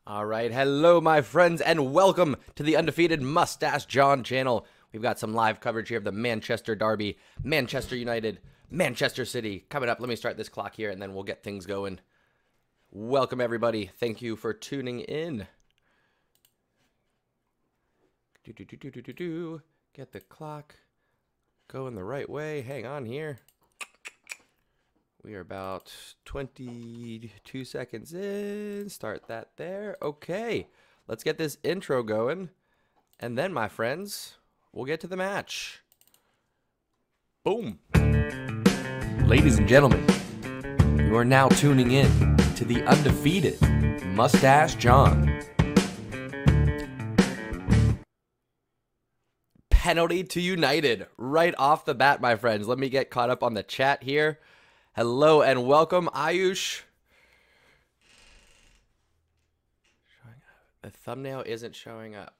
All right, hello my friends and welcome to the undefeated Moustache John channel. We've got some live coverage here of the Manchester Derby, Manchester United, Manchester City. Coming up, let me start this clock here and then we'll get things going. Welcome everybody. Thank you for tuning in. Get the clock going the right way. Hang on here. We are about 22 seconds in. Start that there. Okay, let's get this intro going. And then, my friends, we'll get to the match. Boom. Ladies and gentlemen, you are now tuning in to the undefeated Moustache John. Penalty to United right off the bat, my friends. Let me get caught up on the chat here. Hello and welcome, Ayush. The thumbnail isn't showing up.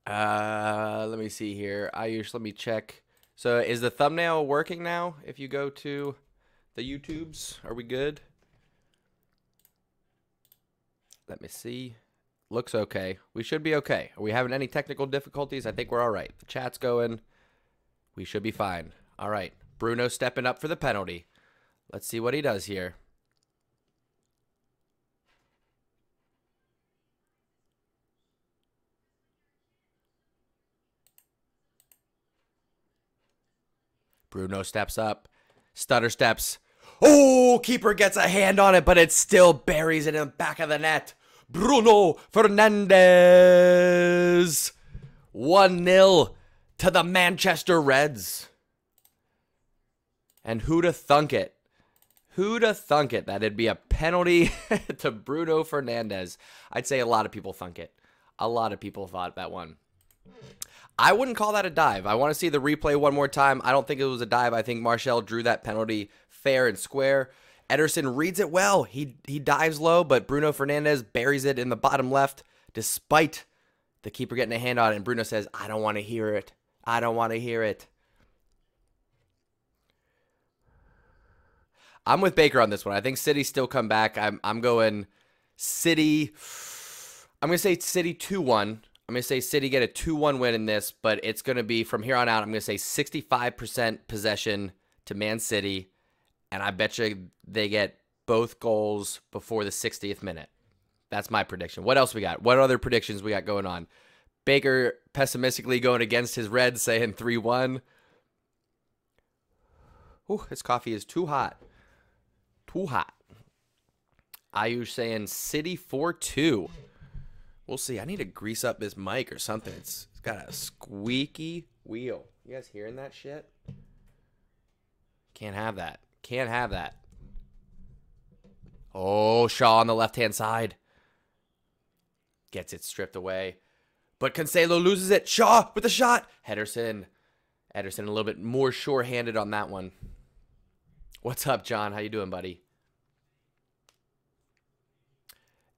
Let me see here. Ayush, let me check. So is the thumbnail working now? If you go to the YouTubes, are we good? Let me see. Looks okay. We should be okay. Are we having any technical difficulties? I think we're all right. The chat's going. We should be fine. All right. Bruno stepping up for the penalty. Let's see what he does here. Bruno steps up. Stutter steps. Oh, keeper gets a hand on it, but it still buries it in the back of the net. Bruno Fernandes. 1-0 to the Manchester Reds. And who'da thunk it? Who'da thunk it that it'd be a penalty to Bruno Fernandes? I'd say a lot of people thunk it. A lot of people thought that one. I wouldn't call that a dive. I want to see the replay one more time. I don't think it was a dive. I think Martial drew that penalty fair and square. Ederson reads it well. He dives low, but Bruno Fernandes buries it in the bottom left despite the keeper getting a hand on it. And Bruno says, I don't want to hear it. I don't want to hear it. I'm with Baker on this one. I think City still come back. I'm going City. I'm going to say City 2-1. I'm going to say City get a 2-1 win in this, but it's going to be from here on out, I'm going to say 65% possession to Man City. And I bet you they get both goals before the 60th minute. That's my prediction. What else we got? What other predictions we got going on? Baker pessimistically going against his Reds, saying 3-1. Ooh, this coffee is too hot. Too hot. Ayush saying City 4-2. We'll see. I need to grease up this mic or something. It's got a squeaky wheel. You guys hearing that shit? Can't have that. Can't have that. Oh, Shaw on the left-hand side. Gets it stripped away. But Cancelo loses it. Shaw with the shot. Ederson a little bit more sure-handed on that one. What's up, John? How you doing, buddy?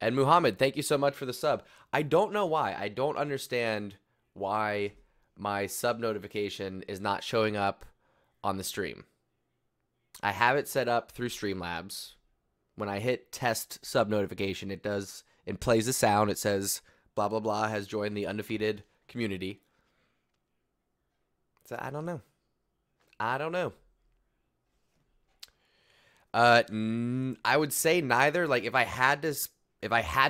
And Muhammad, thank you so much for the sub. I don't know why. I don't understand why my sub notification is not showing up on the stream. I have it set up through Streamlabs. When I hit test sub notification, it plays the sound. It says, blah, blah, blah, has joined the undefeated community. So I don't know. I don't know. I would say neither. Like if I had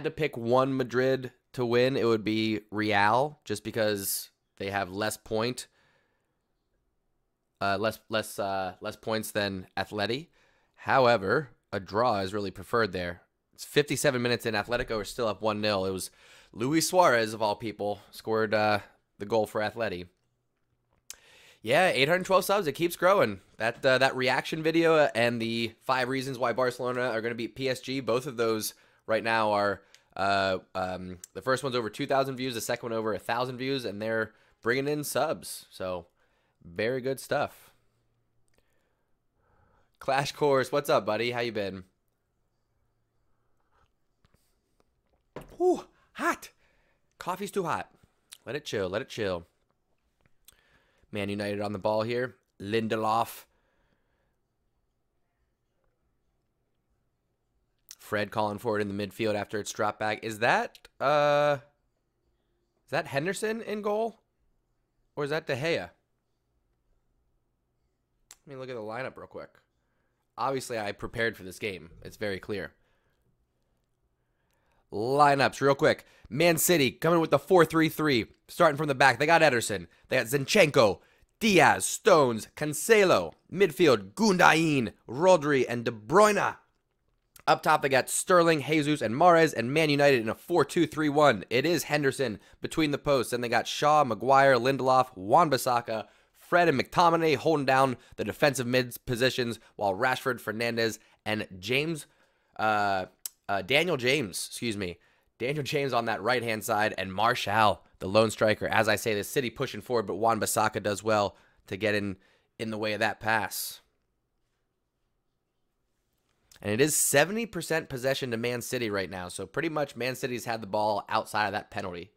to pick one Madrid to win, it would be Real, just because they have less points than Atleti. However, a draw is really preferred there. It's 57 minutes in. Atletico are still up 1-0. It was Luis Suarez, of all people, scored the goal for Atleti. Yeah, 812 subs. It keeps growing. That reaction video and the 5 reasons why Barcelona are going to beat PSG, both of those right now are the first one's over 2,000 views, the second one over 1,000 views, and they're bringing in subs. So very good stuff. Clash Course, what's up, buddy? How you been? Ooh, hot. Coffee's too hot. Let it chill. Let it chill. Man United on the ball here. Lindelof. Fred calling for it in the midfield after it's dropped back. Is that Henderson in goal? Or is that De Gea? Let me look at the lineup real quick. Obviously, I prepared for this game. It's very clear. Lineups real quick. Man City coming with the 4-3-3. Starting from the back. They got Ederson. They got Zinchenko, Diaz, Stones, Cancelo. Midfield, Gundogan, Rodri, and De Bruyne. Up top, they got Sterling, Jesus, and Mahrez, and Man United in a 4-2-3-1. It is Henderson between the posts. And they got Shaw, Maguire, Lindelof, Wan-Bissaka, Fred, and McTominay holding down the defensive mid positions, while Rashford, Fernandez, and Daniel James on that right-hand side, and Martial, the lone striker. As I say, the City pushing forward, but Wan-Bissaka does well to get in the way of that pass. And it is 70% possession to Man City right now. So pretty much Man City's had the ball outside of that penalty.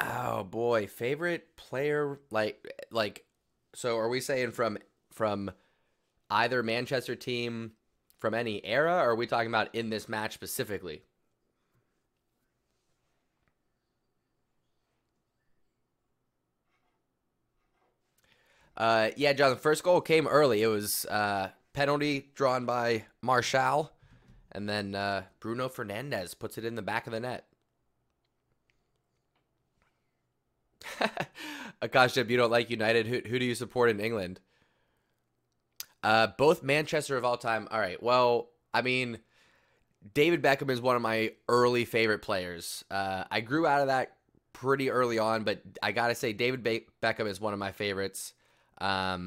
Oh boy, favorite player like so are we saying from either Manchester team from any era, or are we talking about in this match specifically? Yeah, John, the first goal came early. It was penalty drawn by Martial, and then Bruno Fernandes puts it in the back of the net. Akash, if you don't like United, who do you support in England? Both Manchester of all time. All right, well, I mean, David Beckham is one of my early favorite players. I grew out of that pretty early on, but I gotta say David Beckham is one of my favorites. I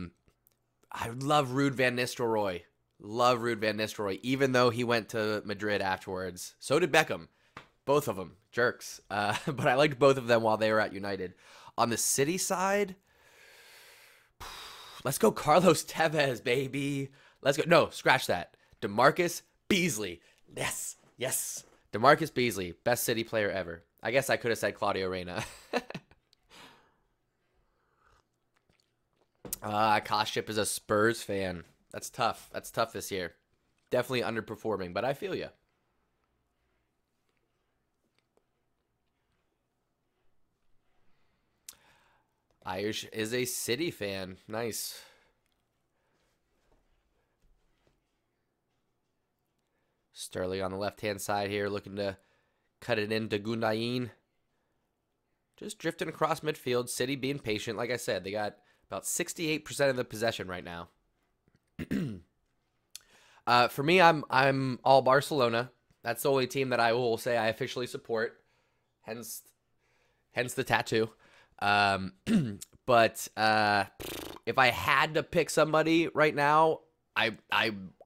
love Ruud van Nistelrooy. Love Ruud van Nistelrooy, even though he went to Madrid afterwards. So did Beckham. Both of them. Jerks. But I liked both of them while they were at United. On the City side, let's go Carlos Tevez, baby. Let's go. No, scratch that. DeMarcus Beasley. Yes. Yes. DeMarcus Beasley. Best City player ever. I guess I could have said Claudio Reyna. Koship is a Spurs fan. That's tough. That's tough this year. Definitely underperforming, but I feel you. Ayush is a City fan. Nice. Sterling on the left-hand side here, looking to cut it into Gundogan. Just drifting across midfield. City being patient. Like I said, they got about 68% of the possession right now. For me, I'm all Barcelona. That's the only team that I will say I officially support. Hence the tattoo. But if I had to pick somebody right now, I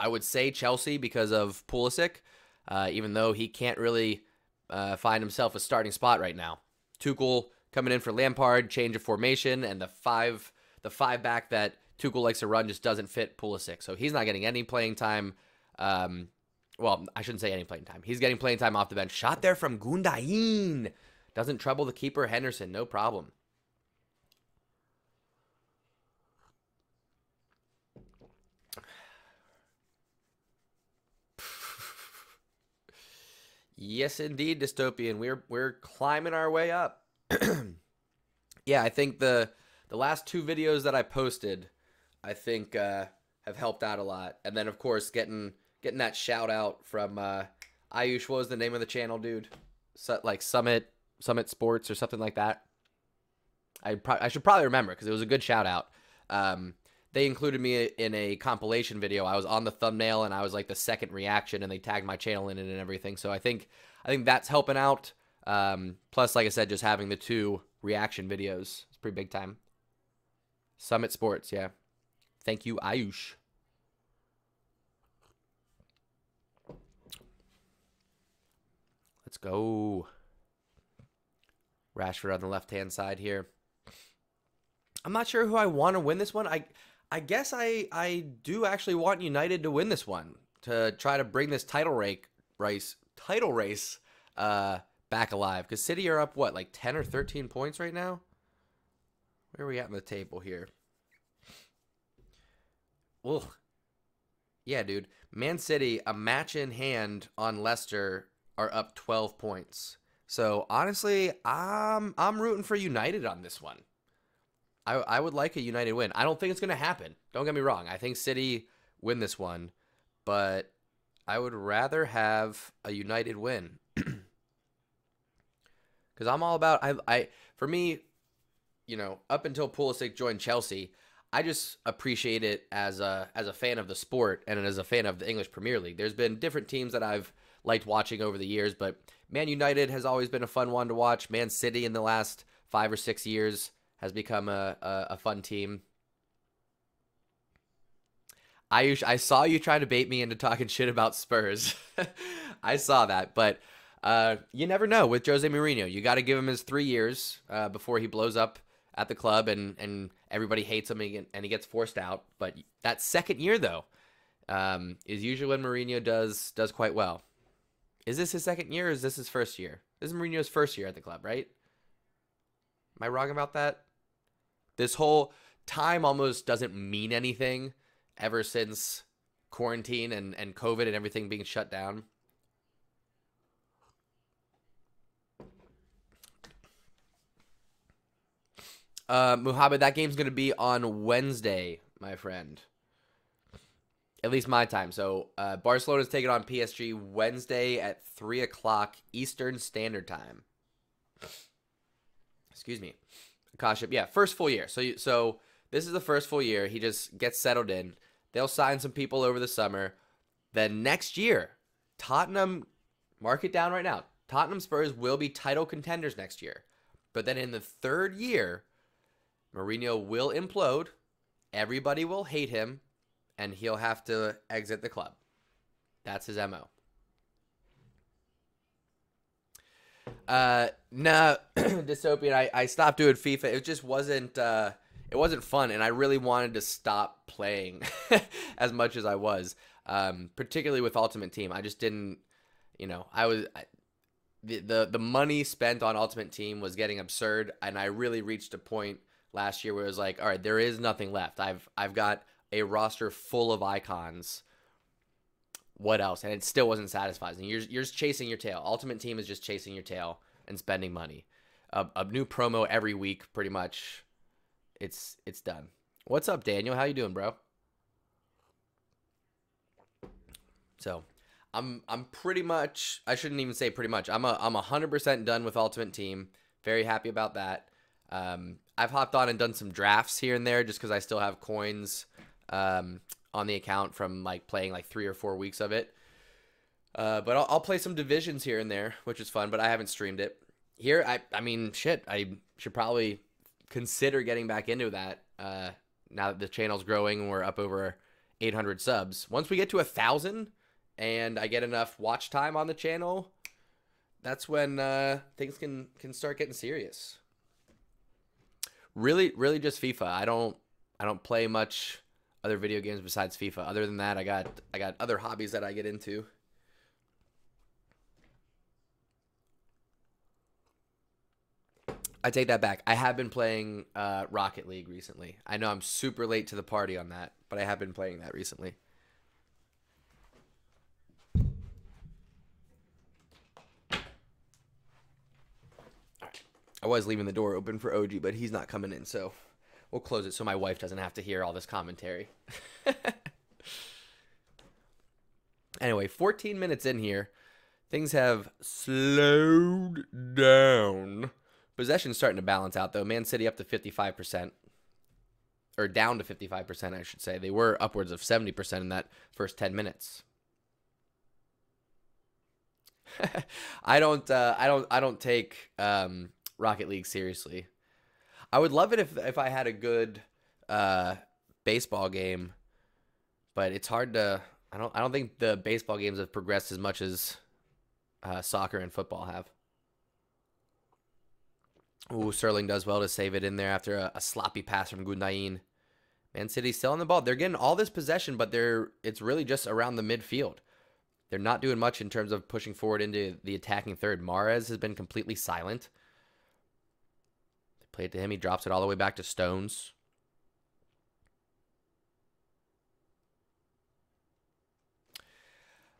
would say Chelsea because of Pulisic, even though he can't really find himself a starting spot right now. Tuchel coming in for Lampard, change of formation, and the five back that Tuchel likes to run just doesn't fit Pulisic. So he's not getting any playing time. Well, I shouldn't say any playing time. He's getting playing time off the bench. Shot there from Gundogan. Doesn't trouble the keeper, Henderson. No problem. Yes, indeed, Dystopian. We're climbing our way up. Yeah, I think the last two videos that I posted, I think have helped out a lot. And then, of course, getting that shout out from Ayush. What was the name of the channel, dude? Like Summit Sports or something like that. I should probably remember because it was a good shout out. They included me in a compilation video. I was on the thumbnail and I was like the second reaction, and they tagged my channel in it and everything. So I think that's helping out. Plus, like I said, just having the two reaction videos. It's pretty big time. Summit Sports, yeah. Thank you, Ayush. Let's go. Rashford on the left-hand side here. I'm not sure who I want to win this one. I guess I do actually want United to win this one to try to bring this title race back alive. Because City are up, what, like 10 or 13 points right now? Where are we at in the table here? Ugh, Yeah, dude. Man City, a match in hand on Leicester, are up 12 points. So honestly, I'm rooting for United on this one. I would like a United win. I don't think it's gonna happen. Don't get me wrong. I think City win this one, but I would rather have a United win. Because I'm all about I for me, up until Pulisic joined Chelsea, I just appreciate it as a fan of the sport and as a fan of the English Premier League. There's been different teams that I've liked watching over the years, but Man United has always been a fun one to watch. Man City in the last 5 or 6 years has become a fun team. I saw you trying to bait me into talking shit about Spurs. I saw that, but you never know with Jose Mourinho. You got to give him his 3 years before he blows up at the club and everybody hates him and he gets forced out. But that second year though is usually when Mourinho does quite well. Is this his second year or is this his first year? This is Mourinho's first year at the club, right? Am I wrong about that? This whole time almost doesn't mean anything ever since quarantine and COVID and everything being shut down. Muhammad, that game's going to be on Wednesday, my friend. At least my time. So Barcelona's taking on PSG Wednesday at 3 o'clock Eastern Standard Time. Excuse me. Kaship, yeah, first full year. So this is the first full year. He just gets settled in. They'll sign some people over the summer. Then next year, Tottenham, mark it down right now. Tottenham Spurs will be title contenders next year. But then in the third year, Mourinho will implode. Everybody will hate him. And he'll have to exit the club. That's his MO. Nah, Dystopian, I stopped doing FIFA. It just wasn't it wasn't fun, and I really wanted to stop playing as much as I was. Particularly with Ultimate Team. I just didn't, the money spent on Ultimate Team was getting absurd, and I really reached a point last year where it was like, all right, there is nothing left. I've got a roster full of icons. What else? And it still wasn't satisfying. You're just chasing your tail. Ultimate Team is just chasing your tail and spending money. A new promo every week, pretty much. It's done. What's up, Daniel? How you doing, bro? So, I'm pretty much. I shouldn't even say pretty much. I'm 100% done with Ultimate Team. Very happy about that. I've hopped on and done some drafts here and there just because I still have coins on the account from playing 3 or 4 weeks of it. But I'll play some divisions here and there, which is fun, but I haven't streamed it. Here, I mean, shit, I should probably consider getting back into that now that the channel's growing and we're up over 800 subs. Once we get to 1,000 and I get enough watch time on the channel, that's when things can start getting serious. Really, really just FIFA. I don't play much other video games besides FIFA. Other than that, I got other hobbies that I get into. I take that back. I have been playing Rocket League recently. I know I'm super late to the party on that, but I have been playing that recently. I was leaving the door open for OG, but he's not coming in, so we'll close it so my wife doesn't have to hear all this commentary. Anyway, 14 minutes in here. Things have slowed down. Possession's starting to balance out, though. Man City up to 55%. Or down to 55%, I should say. They were upwards of 70% in that first 10 minutes. I don't take Rocket League seriously. I would love it if I had a good baseball game, but it's hard to. I don't think the baseball games have progressed as much as soccer and football have. Ooh, Sterling does well to save it in there after a sloppy pass from Gundain. Man City's still on the ball. They're getting all this possession, but it's really just around the midfield. They're not doing much in terms of pushing forward into the attacking third. Mahrez has been completely silent. They play it to him. He drops it all the way back to Stones.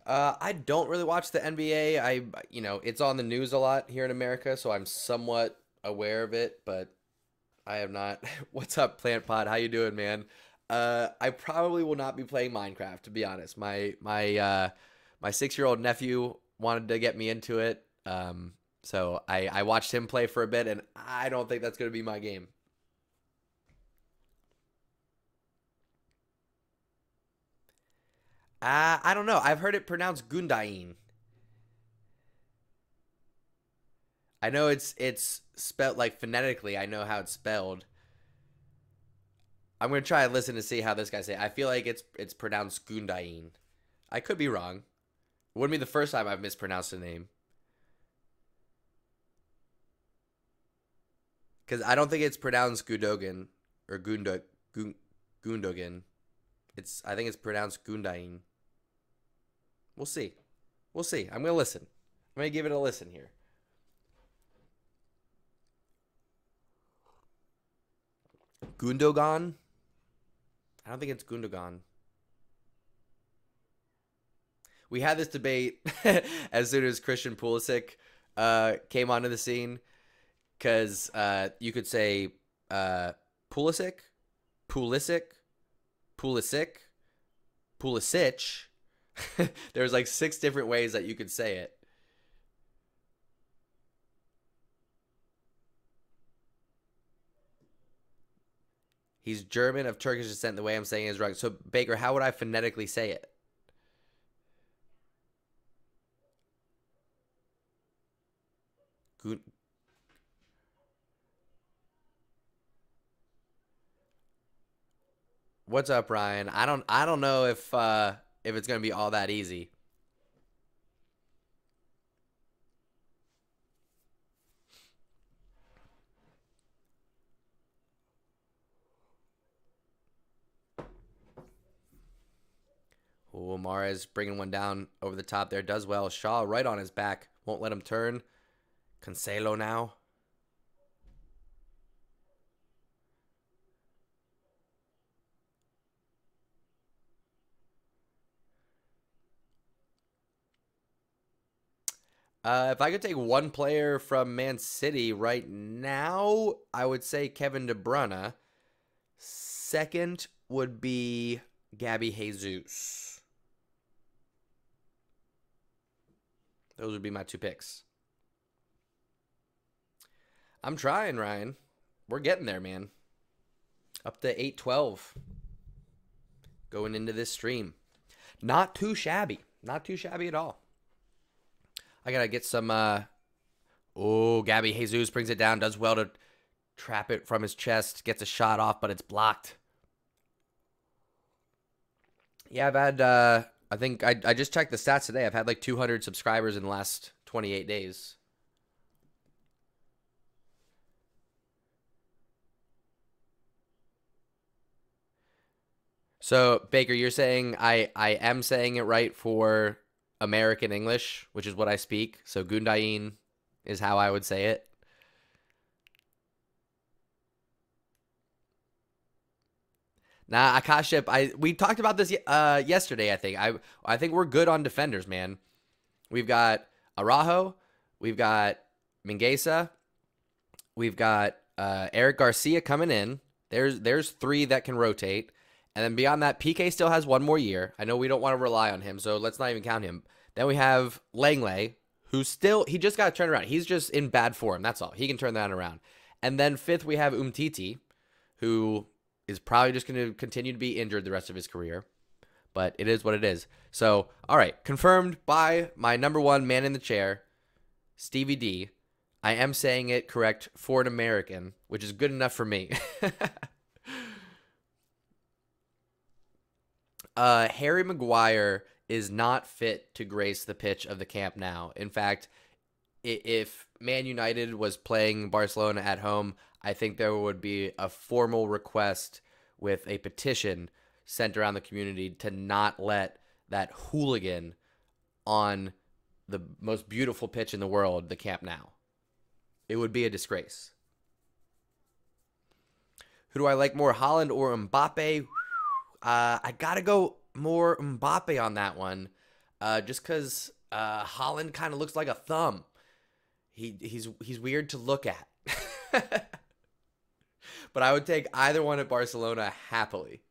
I don't really watch the NBA. It's on the news a lot here in America, so I'm somewhat aware of it, but I have not. What's up, Plant Pod? How you doing, man? I probably will not be playing Minecraft, to be honest. My 6-year-old nephew wanted to get me into it, so I watched him play for a bit, and I don't think that's gonna be my game. I don't know. I've heard it pronounced Gundain. I know it's spelled like phonetically. I know how it's spelled. I'm gonna try and listen to see how this guy say it. I feel like it's pronounced Gundain. I could be wrong. It wouldn't be the first time I've mispronounced a name. Because I don't think it's pronounced Gudogan or Gundogan. I think it's pronounced Gundain. We'll see. We'll see. I'm gonna listen. I'm gonna give it a listen here. Gundogan? I don't think it's Gundogan. We had this debate as soon as Christian Pulisic came onto the scene, because you could say Pulisic, Pulisic, Pulisic, Pulisic. There's like 6 different ways that you could say it. He's German of Turkish descent. The way I'm saying it is right. So, Baker, how would I phonetically say it? Good. What's up, Ryan? I don't know if it's gonna be all that easy. Oh, Mahrez bringing one down over the top there. Does well. Shaw right on his back. Won't let him turn. Cancelo now. If I could take one player from Man City right now, I would say Kevin De Bruyne. Second would be Gabby Jesus. Those would be my 2 picks. I'm trying, Ryan. We're getting there, man. Up to 812 going into this stream. Not too shabby. Not too shabby at all. I got to get some... Oh, Gabby Jesus brings it down. Does well to trap it from his chest. Gets a shot off, but it's blocked. Yeah, I've had... I think I just checked the stats today. I've had like 200 subscribers in the last 28 days. So, Baker, you're saying I am saying it right for American English, which is what I speak. So, Gundain is how I would say it. Nah, Akaship, we talked about this yesterday, I think. I think we're good on defenders, man. We've got Araujo, we've got Mingueza, we've got Eric Garcia coming in. There's 3 that can rotate. And then beyond that, PK still has 1 more year. I know we don't want to rely on him, so let's not even count him. Then we have Langley, he just got to turn around. He's just in bad form, that's all. He can turn that around. And then 5th, we have Umtiti, who is probably just going to continue to be injured the rest of his career. But it is what it is. So, all right, confirmed by my number 1 man in the chair, Stevie D. I am saying it correct for an American, which is good enough for me. Harry Maguire is not fit to grace the pitch of the Camp Nou. In fact, if Man United was playing Barcelona at home, I think there would be a formal request with a petition sent around the community to not let that hooligan on the most beautiful pitch in the world, the Camp Nou. It would be a disgrace. Who do I like more, Haaland or Mbappe? I got to go more Mbappe on that one. Just because Holland kind of looks like a thumb. He's weird to look at. But I would take either one at Barcelona happily.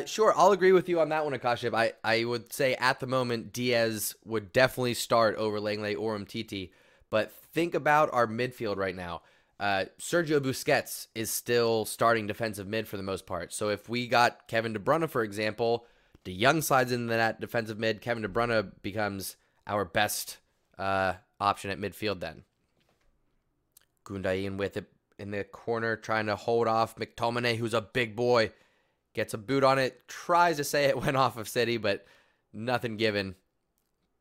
Sure, I'll agree with you on that one, Akashib. I would say at the moment Diaz would definitely start over Langley or Umtiti, but think about our midfield right now. Sergio Busquets is still starting defensive mid for the most part. So if we got Kevin De Bruyne, for example, De Jong slides into that defensive mid, Kevin De Bruyne becomes our best option at midfield then. Gundogan with it in the corner, trying to hold off McTominay, who's a big boy. Gets a boot on it, tries to say it went off of City, but nothing given.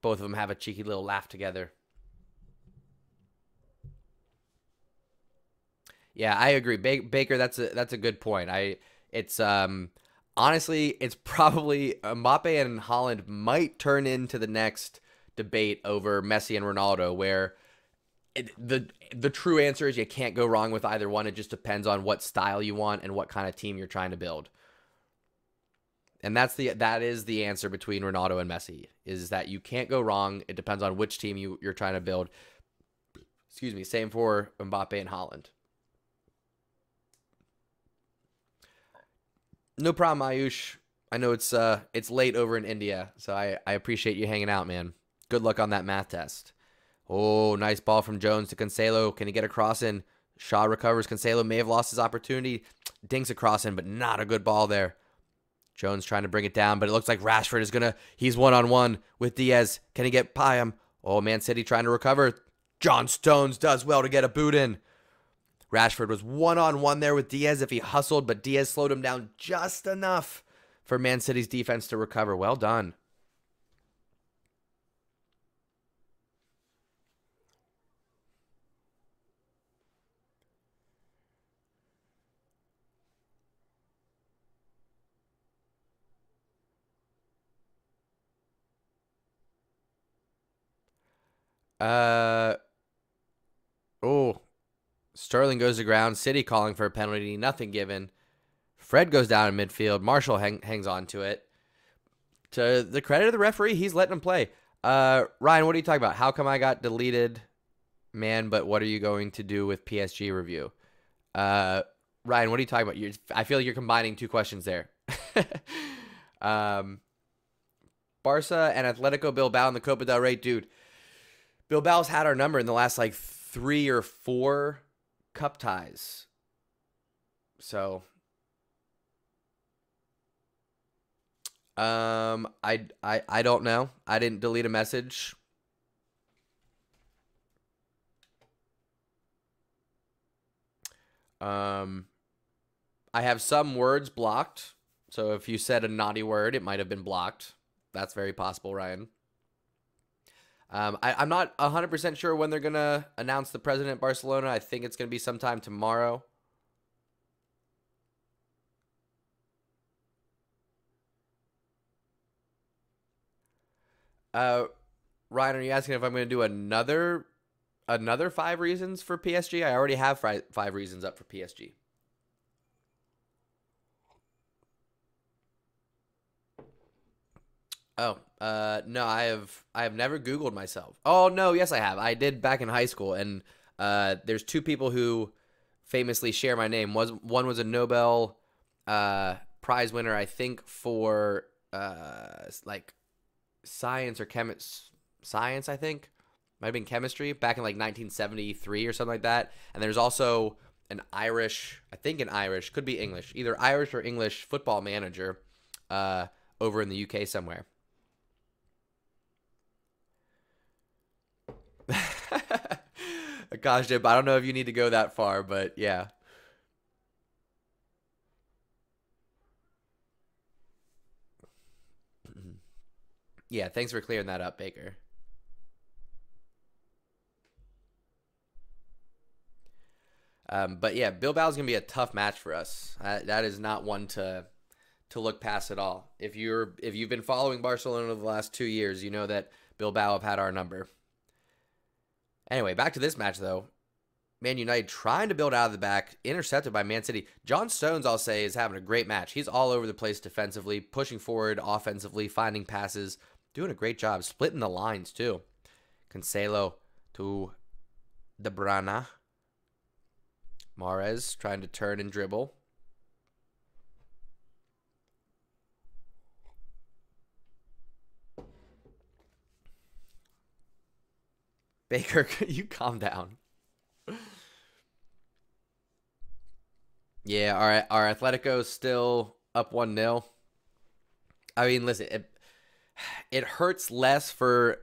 Both of them have a cheeky little laugh together. Yeah, I agree. Baker, that's a good point. It's honestly, it's probably Mbappe and Haaland might turn into the next debate over Messi and Ronaldo, where the true answer is you can't go wrong with either one. It just depends on what style you want and what kind of team you're trying to build. And that is the answer between Ronaldo and Messi, is that you can't go wrong. It depends on which team you're trying to build. Excuse me. Same for Mbappe and Haaland. No problem, Ayush. I know it's late over in India, so I appreciate you hanging out, man. Good luck on that math test. Oh, nice ball from Jones to Cancelo. Can he get a cross in? Shaw recovers. Cancelo may have lost his opportunity. Dinks a cross in, but not a good ball there. Jones trying to bring it down, but it looks like Rashford is he's one-on-one with Diaz. Can he get by him? Oh, Man City trying to recover. John Stones does well to get a boot in. Rashford was one-on-one there with Diaz if he hustled, but Diaz slowed him down just enough for Man City's defense to recover. Well done. Oh, Sterling goes to ground. City calling for a penalty. Nothing given. Fred goes down in midfield. Marshall hangs on to it. To the credit of the referee, he's letting him play. Ryan, what are you talking about? How come I got deleted, man? But what are you going to do with PSG review? Ryan, what are you talking about? I feel like you're combining two questions there. Barca and Atletico Bilbao in the Copa del Rey, dude. Bilbao's had our number in the last like 3 or 4 cup ties. So, I don't know. I didn't delete a message. I have some words blocked. So if you said a naughty word, it might have been blocked. That's very possible, Ryan. I'm not 100% sure when they're going to announce the president at Barcelona. I think it's going to be sometime tomorrow. Ryan, are you asking if I'm going to do another 5 reasons for PSG? I already have 5 reasons up for PSG. Oh, no, I have never Googled myself. Oh, no, yes, I have. I did back in high school, and there's 2 people who famously share my name. One was a Nobel prize winner, I think, for like science or science, I think. Might have been chemistry back in like 1973 or something like that. And there's also an Irish, could be English, either Irish or English football manager over in the UK somewhere. Gosh, Dip, I don't know if you need to go that far, but yeah. Yeah, thanks for clearing that up, Baker. But yeah, Bilbao's gonna be a tough match for us. That is not one to look past at all. If you've been following Barcelona the last 2 years, you know that Bilbao have had our number. Anyway, back to this match, though. Man United trying to build out of the back, intercepted by Man City. John Stones, I'll say, is having a great match. He's all over the place defensively, pushing forward offensively, finding passes, doing a great job, splitting the lines, too. Cancelo to De Bruyne. Mahrez trying to turn and dribble. Baker, you calm down. Yeah, our Atletico's still up 1-0. I mean, listen, it hurts less for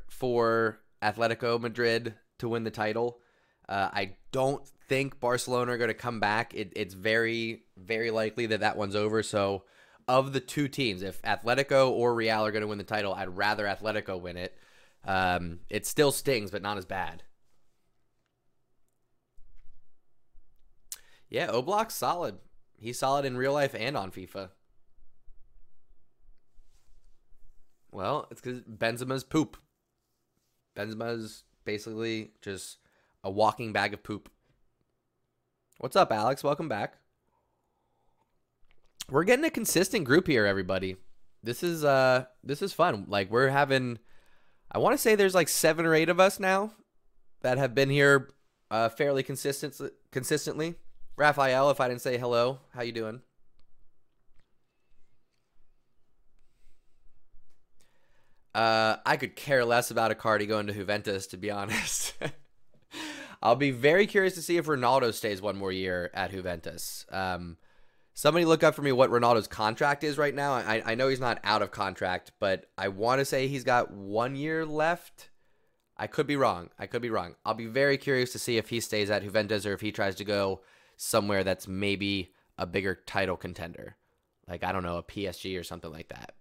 Atletico Madrid to win the title. I don't think Barcelona are going to come back. It's very, very likely that one's over. So, of the two teams, if Atletico or Real are going to win the title, I'd rather Atletico win it. It still stings, but not as bad. Yeah, Oblak's solid. He's solid in real life and on FIFA. Well, it's because Benzema's poop. Benzema's basically just a walking bag of poop. What's up, Alex? Welcome back. We're getting a consistent group here, everybody. This is fun. Like, we're having, I want to say there's like 7 or 8 of us now that have been here fairly consistently. Raphael, if I didn't say hello, how you doing? I could care less about Icardi going to Juventus, to be honest. I'll be very curious to see if Ronaldo stays one more year at Juventus. Somebody look up for me what Ronaldo's contract is right now. I know he's not out of contract, but I want to say he's got 1 year left. I could be wrong. I'll be very curious to see if he stays at Juventus or if he tries to go somewhere that's maybe a bigger title contender. Like, I don't know, a PSG or something like that.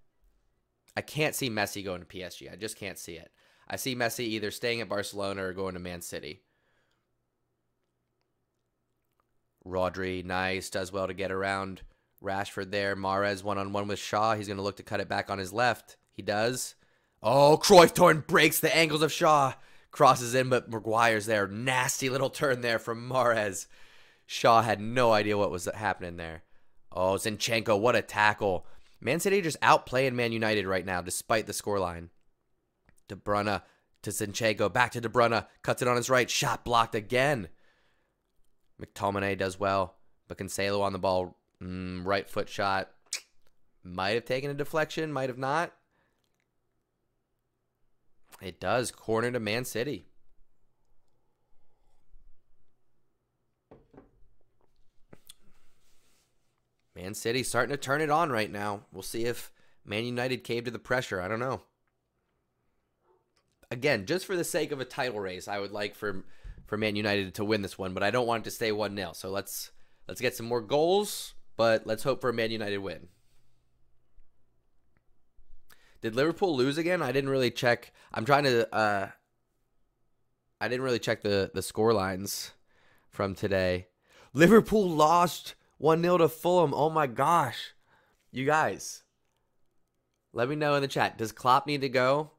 I can't see Messi going to PSG. I just can't see it. I see Messi either staying at Barcelona or going to Man City. Rodri, nice. Does well to get around Rashford there. Mahrez one-on-one with Shaw. He's going to look to cut it back on his left. He does. Oh, Cruyff breaks the ankles of Shaw. Crosses in, but Maguire's there. Nasty little turn there from Mahrez. Shaw had no idea what was happening there. Oh, Zinchenko, what a tackle. Man City just outplaying Man United right now, despite the scoreline. De Bruyne to Zinchenko, back to De Bruyne, cuts it on his right, shot blocked again. McTominay does well, but Cancelo on the ball, right foot shot. Might have taken a deflection, might have not. It does, corner to Man City. Man City starting to turn it on right now. We'll see if Man United cave to the pressure. I don't know. Again, just for the sake of a title race, I would like for Man United to win this one, but I don't want it to stay 1-0. So let's get some more goals, but let's hope for a Man United win. Did Liverpool lose again? I didn't really check. I didn't really check the score lines from today. Liverpool lost 1-0 to Fulham. Oh my gosh. You guys, let me know in the chat. Does Klopp need to go?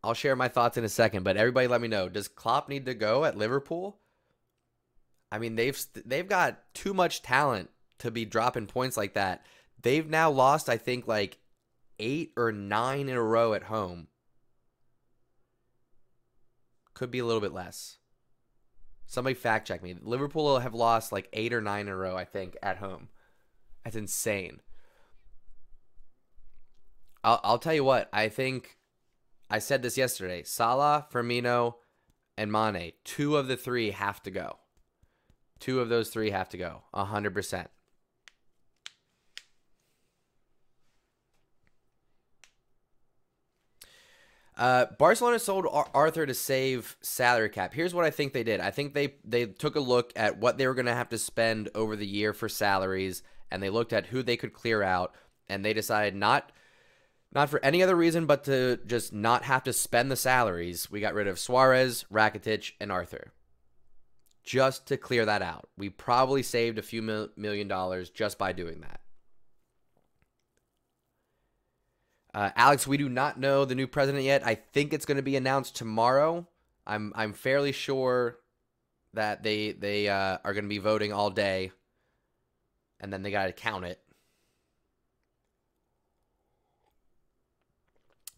I'll share my thoughts in a second, but everybody let me know. Does Klopp need to go at Liverpool? I mean, they've got too much talent to be dropping points like that. They've now lost, I think, like 8 or 9 in a row at home. Could be a little bit less. Somebody fact check me. Liverpool will have lost like 8 or 9 in a row, I think, at home. That's insane. I'll tell you what. I think I said this yesterday. Salah, Firmino, and Mane. 2 of the 3 have to go. 2 of those 3 have to go. 100%. Barcelona sold Arthur to save salary cap. Here's what I think they did. I think they took a look at what they were going to have to spend over the year for salaries, and they looked at who they could clear out, and they decided not for any other reason but to just not have to spend the salaries. We got rid of Suarez, Rakitic, and Arthur. Just to clear that out. We probably saved a few $1 million just by doing that. Alex, we do not know the new president yet. I think it's going to be announced tomorrow. I'm fairly sure that they are going to be voting all day, and then they got to count it.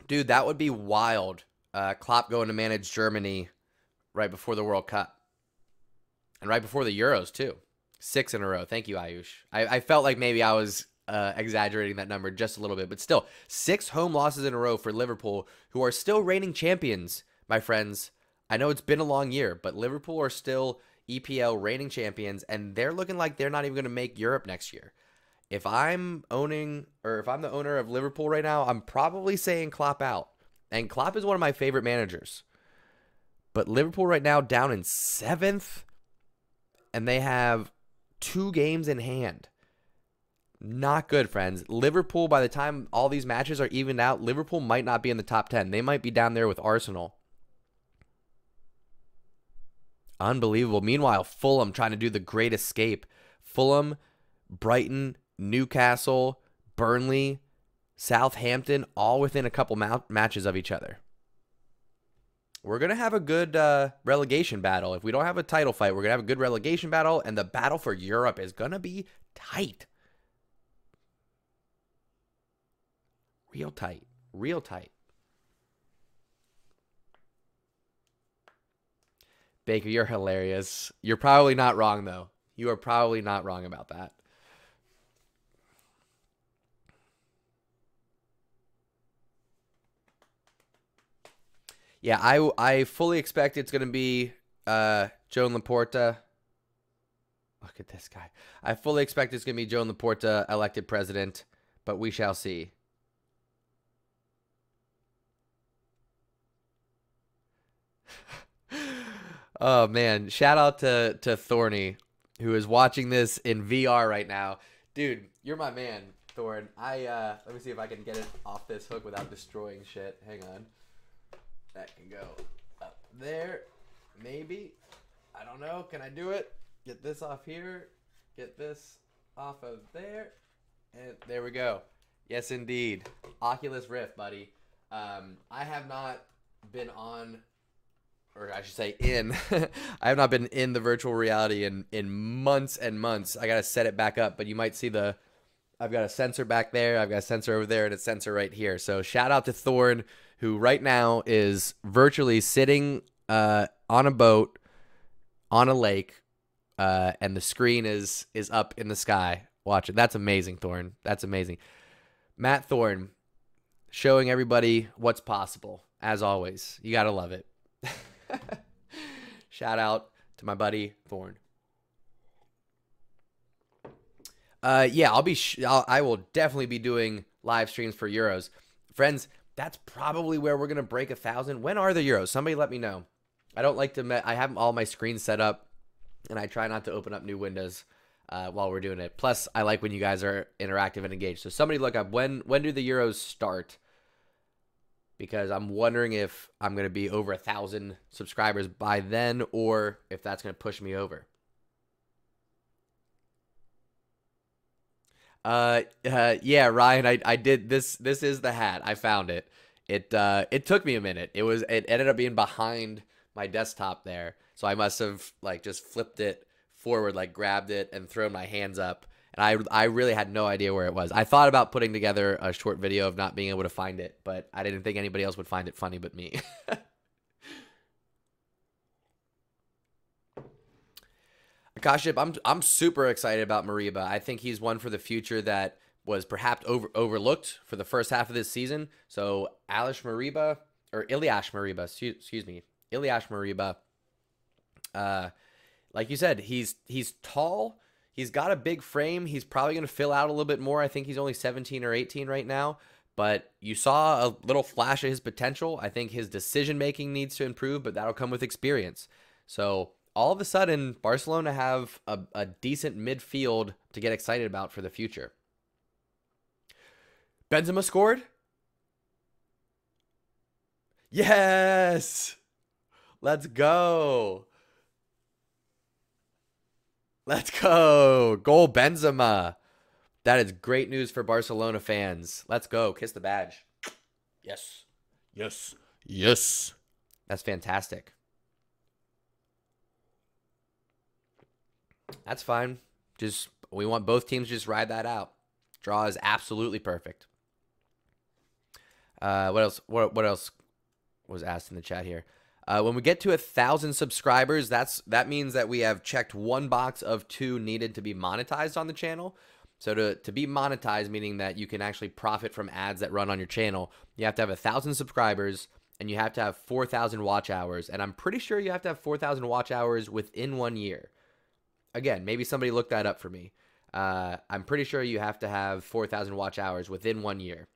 Dude, that would be wild. Klopp going to manage Germany right before the World Cup. And right before the Euros, too. 6 in a row. Thank you, Ayush. I felt like maybe I was exaggerating that number just a little bit. But still, 6 home losses in a row for Liverpool, who are still reigning champions, my friends. I know it's been a long year, but Liverpool are still EPL reigning champions, and they're looking like they're not even going to make Europe next year. If I'm the owner of Liverpool right now, I'm probably saying Klopp out. And Klopp is one of my favorite managers. But Liverpool right now down in 7th, and they have 2 games in hand. Not good, friends. Liverpool, by the time all these matches are evened out, Liverpool might not be in the top 10. They might be down there with Arsenal. Unbelievable. Meanwhile, Fulham trying to do the great escape. Fulham, Brighton, Newcastle, Burnley, Southampton, all within a couple matches of each other. We're going to have a good relegation battle. If we don't have a title fight, we're going to have a good relegation battle, and the battle for Europe is going to be tight. Real tight. Real tight. Baker, you're hilarious. You're probably not wrong, though. You are probably not wrong about that. Yeah, I fully expect it's going to be Joan Laporta. Look at this guy. I fully expect it's going to be Joan Laporta elected president, but we shall see. Oh, man. Shout out to Thorny, who is watching this in VR right now. Dude, you're my man, Thorn. Let me see if I can get it off this hook without destroying shit. Hang on. That can go up there. Maybe. I don't know. Can I do it? Get this off here. Get this off of there. And there we go. Yes, indeed. Oculus Rift, buddy. I have not been on, or I should say in, I have not been in the virtual reality in months and months. I got to set it back up, but you might see I've got a sensor back there, I've got a sensor over there, and a sensor right here. So shout out to Thorn, who right now is virtually sitting on a boat on a lake, and the screen is up in the sky. Watch it. That's amazing, Thorn. That's amazing. Matt Thorn, showing everybody what's possible, as always. You got to love it. Shout out to my buddy Thorn. Yeah, I will definitely be doing live streams for Euros. Friends, that's probably where we're going to break 1,000. When are the Euros? Somebody let me know. I don't like to, I have all my screens set up, and I try not to open up new windows while we're doing it. Plus, I like when you guys are interactive and engaged. So somebody look up, when do the Euros start? Because I'm wondering if I'm going to be over 1,000 subscribers by then, or if that's going to push me over. Yeah, Ryan, I did this. This is the hat. I found it. It took me a minute. It ended up being behind my desktop there. So I must have like just flipped it forward, like grabbed it and thrown my hands up. And I really had no idea where it was. I thought about putting together a short video of not being able to find it, but I didn't think anybody else would find it funny but me. Akaship, I'm super excited about Mariba. I think he's one for the future that was perhaps overlooked for the first half of this season. So Ilyas Mariba, like you said, he's tall. He's got a big frame. He's probably going to fill out a little bit more. I think he's only 17 or 18 right now. But you saw a little flash of his potential. I think his decision-making needs to improve, but that'll come with experience. So all of a sudden, Barcelona have a decent midfield to get excited about for the future. Benzema scored? Yes! Let's go! Let's go. Goal Benzema. That is great news for Barcelona fans. Let's go. Kiss the badge. Yes. Yes. Yes. That's fantastic. That's fine. We want both teams to just ride that out. Draw is absolutely perfect. What else? What else was asked in the chat here? When we get to 1,000 subscribers, that means that we have checked one box of 2 needed to be monetized on the channel. So to be monetized, meaning that you can actually profit from ads that run on your channel, you have to have 1,000 subscribers and you have to have 4,000 watch hours. And I'm pretty sure you have to have 4,000 watch hours within 1 year. Again, maybe somebody looked that up for me. I'm pretty sure you have to have 4,000 watch hours within 1 year.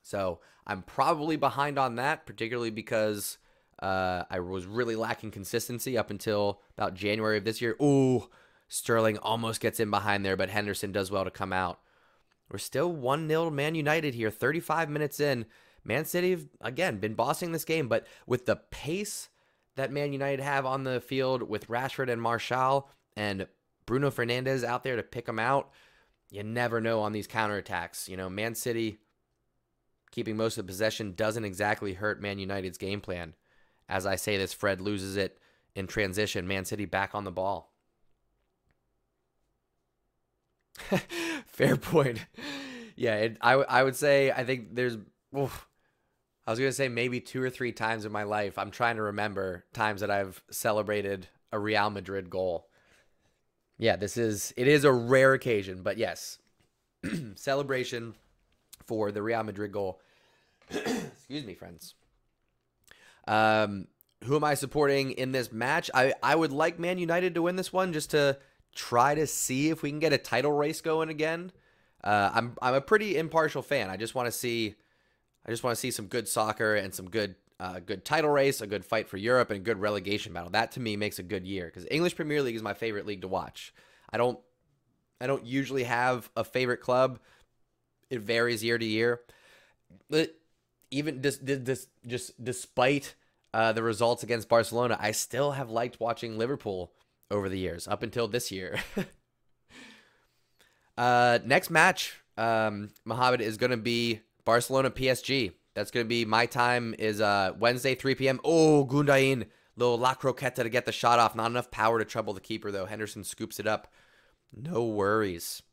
So I'm probably behind on that, particularly because I was really lacking consistency up until about January of this year. Ooh, Sterling almost gets in behind there, but Henderson does well to come out. We're still 1-0 Man United here, 35 minutes in. Man City have, again, been bossing this game, but with the pace that Man United have on the field with Rashford and Martial and Bruno Fernandes out there to pick them out, you never know on these counterattacks. You know, Man City keeping most of the possession doesn't exactly hurt Man United's game plan. As I say this, Fred loses it in transition. Man City back on the ball. Fair point. Yeah, I would say I think there's... I was going to say maybe 2 or 3 times in my life. I'm trying to remember times that I've celebrated a Real Madrid goal. Yeah, it is a rare occasion, but yes. Celebration for the Real Madrid goal. Excuse me, friends. Who am I supporting in this match? I would like Man United to win this one just to try to see if we can get a title race going again. I'm a pretty impartial fan. I just want to see some good soccer and some good title race, a good fight for Europe, and a good relegation battle. That to me makes a good year because English Premier League is my favorite league to watch. I don't usually have a favorite club. It varies year to year. But even despite the results against Barcelona, I still have liked watching Liverpool over the years up until this year. Next match, Mohammed, is going to be Barcelona PSG. That's going to be my time is Wednesday, 3 p.m. Oh, Gundain, little La Croqueta to get the shot off. Not enough power to trouble the keeper, though. Henderson scoops it up. No worries.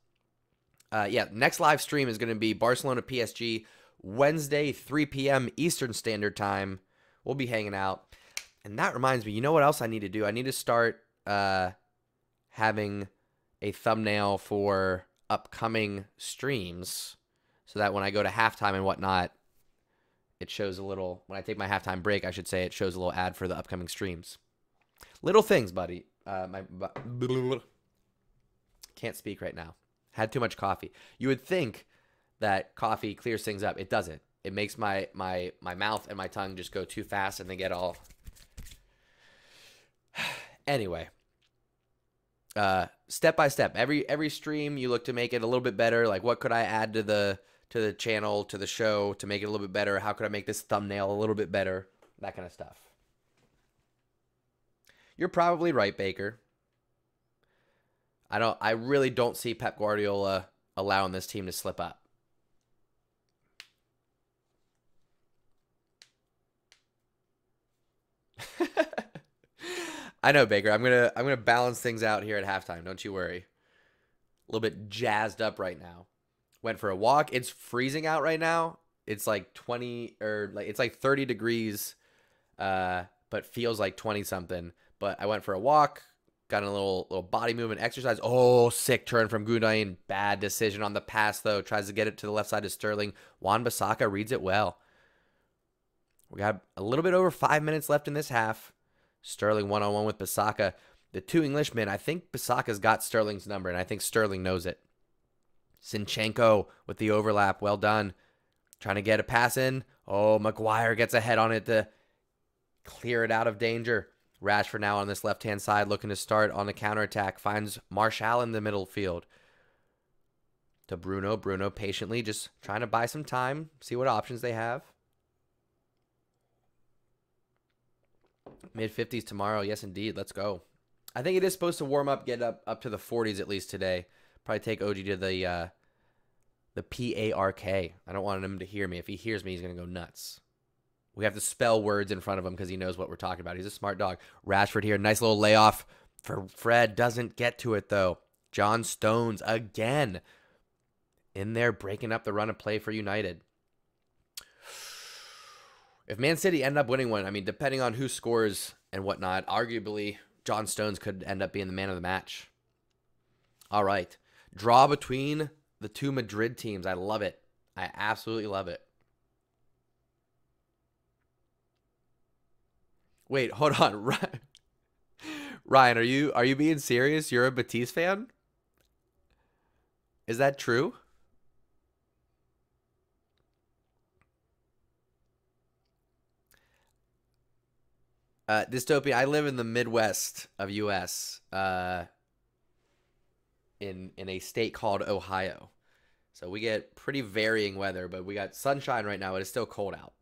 Yeah, next live stream is going to be Barcelona PSG, Wednesday, 3 p.m. Eastern Standard Time. We'll be hanging out. And that reminds me, you know what else I need to do? I need to start having a thumbnail for upcoming streams so that when I go to halftime and whatnot, it shows a little, when I take my halftime break, I should say, it shows a little ad for the upcoming streams. Little things, buddy. Can't speak right now. Had too much coffee. You would think that coffee clears things up. It doesn't. It makes my mouth and my tongue just go too fast and they get all... Anyway. Step by step. Every stream, you look to make it a little bit better. Like, what could I add to the channel, to the show, to make it a little bit better? How could I make this thumbnail a little bit better? That kind of stuff. You're probably right, Baker. I really don't see Pep Guardiola allowing this team to slip up. I know, Baker. I'm gonna balance things out here at halftime. Don't you worry. A little bit jazzed up right now. Went for a walk. It's freezing out right now. It's like 20 or like it's like 30 degrees, but feels like 20 something. But I went for a walk. Got a little body movement exercise. Oh, sick turn from Gundain. Bad decision on the pass, though. Tries to get it to the left side of Sterling. Wan-Bissaka reads it well. We got a little bit over 5 minutes left in this half. Sterling one-on-one with Bissaka. The two Englishmen, I think Bissaka's got Sterling's number, and I think Sterling knows it. Zinchenko with the overlap. Well done. Trying to get a pass in. Oh, Maguire gets ahead on it to clear it out of danger. Rashford now on this left-hand side looking to start on the counterattack. Finds Martial in the middle field. To Bruno. Bruno patiently just trying to buy some time. See what options they have. Mid-50s tomorrow. Yes, indeed. Let's go. I think it is supposed to warm up, get up to the 40s at least today. Probably take OG to the P-A-R-K. I don't want him to hear me. If he hears me, he's going to go nuts. We have to spell words in front of him because he knows what we're talking about. He's a smart dog. Rashford here. Nice little layoff For Fred doesn't get to it, though. John Stones again in there breaking up the run of play for United. If Man City end up winning one, I mean, depending on who scores and whatnot, arguably John Stones could end up being the man of the match. All right. Draw between the two Madrid teams. I love it. I absolutely love it. Wait, hold on. Ryan, are you being serious? You're a Betis fan? Is that true? Dystopia, I live in the Midwest of US, in a state called Ohio. So we get pretty varying weather, but we got sunshine right now. It is still cold out.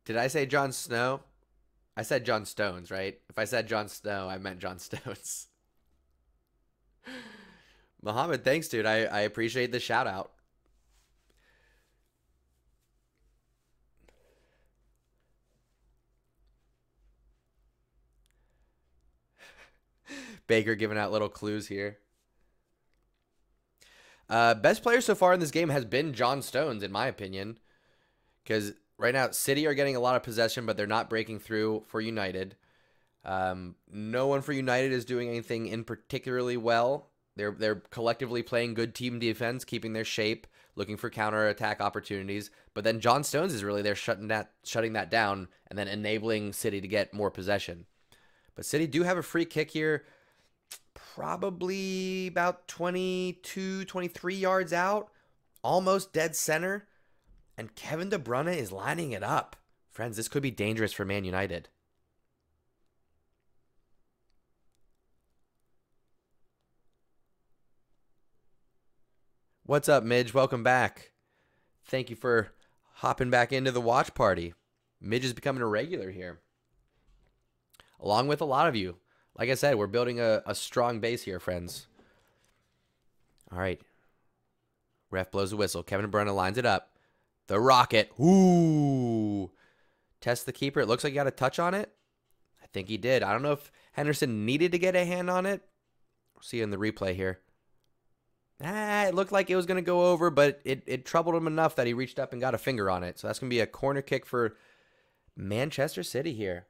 Did I say Jon Snow? I said John Stones, right? If I said Jon Snow, I meant John Stones. Mohammed, thanks, dude. I appreciate the shout out. Baker giving out little clues here. Best player so far in this game has been John Stones, in my opinion. Because right now, City are getting a lot of possession, but they're not breaking through for United. No one for United is doing anything in particularly well. They're collectively playing good team defense, keeping their shape, looking for counter-attack opportunities. But then John Stones is really there shutting that down and then enabling City to get more possession. But City do have a free kick here, probably about 22, 23 yards out, almost dead center. And Kevin De Bruyne is lining it up. Friends, this could be dangerous for Man United. What's up, Midge? Welcome back. Thank you for hopping back into the watch party. Midge is becoming a regular here, along with a lot of you. Like I said, we're building a strong base here, friends. All right. Ref blows the whistle. Kevin De Bruyne lines it up. The rocket. Ooh. Test the keeper. It looks like he got a touch on it. I think he did. I don't know if Henderson needed to get a hand on it. We'll see in the replay here. It looked like it was going to go over, but it troubled him enough that he reached up and got a finger on it. So that's going to be a corner kick for Manchester City here.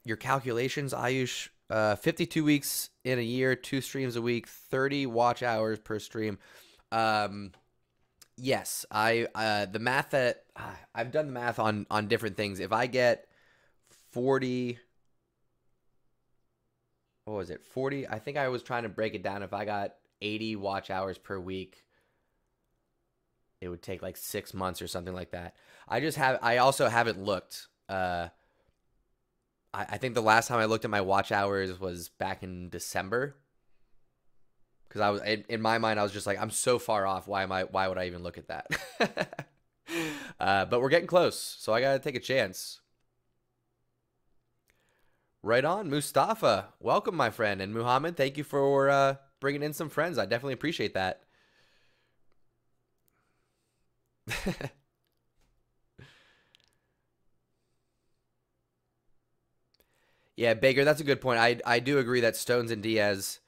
Your calculations, Ayush. 52 weeks in a year, 2 streams a week, 30 watch hours per stream. Yes, the math that I've done the math on different things. If I get 40, what was it? 40. I think I was trying to break it down. If I got 80 watch hours per week, it would take like 6 months or something like that. I also haven't looked. I think the last time I looked at my watch hours was back in December. Because I was in my mind, I was just like, I'm so far off. Why would I even look at that? But we're getting close, so I gotta take a chance. Right on, Mustafa. Welcome, my friend, and Muhammad. Thank you for bringing in some friends. I definitely appreciate that. Yeah, Baker, that's a good point. I do agree that Stones and Diaz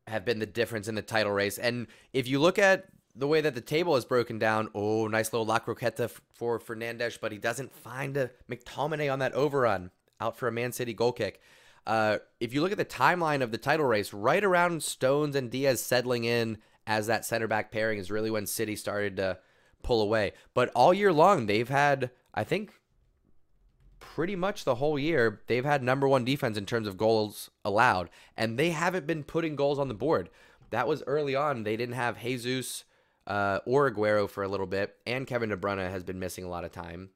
have been the difference in the title race. And if you look at the way that the table is broken down, oh, nice little La Croqueta for Fernandes, but he doesn't find a McTominay on that overrun, out for a Man City goal kick. If you look at the timeline of the title race, right around Stones and Diaz settling in as that center back pairing is really when City started to pull away. But all year long, they've had, I think, pretty much the whole year, they've had #1 defense in terms of goals allowed, and they haven't been putting goals on the board. That was early on. They didn't have Jesus or Aguero for a little bit, and Kevin De Bruyne has been missing a lot of time.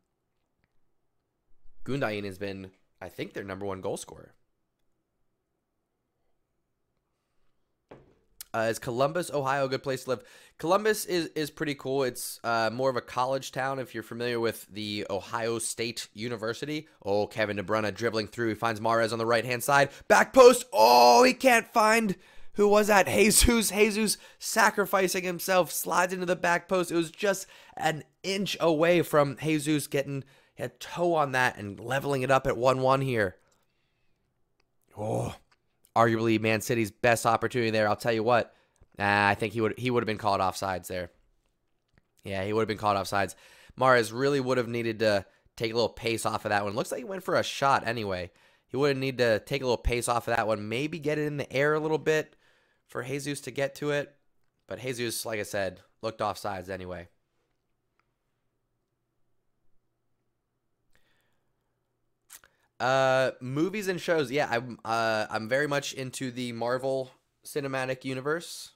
Gundogan has been, I think, their #1 goal scorer. Is Columbus, Ohio, a good place to live? Columbus is pretty cool. It's more of a college town if you're familiar with the Ohio State University. Oh, Kevin De Bruyne dribbling through. He finds Mahrez on the right-hand side. Back post. Oh, he can't find. Who was that? Jesus. Jesus sacrificing himself. Slides into the back post. It was just an inch away from Jesus getting a toe on that and leveling it up at 1-1 here. Oh, arguably Man City's best opportunity there. I'll tell you what. I think he would have been called offsides there. Yeah, he would have been called offsides. Mahrez really would have needed to take a little pace off of that one. Looks like he went for a shot anyway. He would have needed to take a little pace off of that one. Maybe get it in the air a little bit for Jesus to get to it. But Jesus, like I said, looked offsides anyway. Movies and shows. Yeah, I'm very much into the Marvel Cinematic Universe.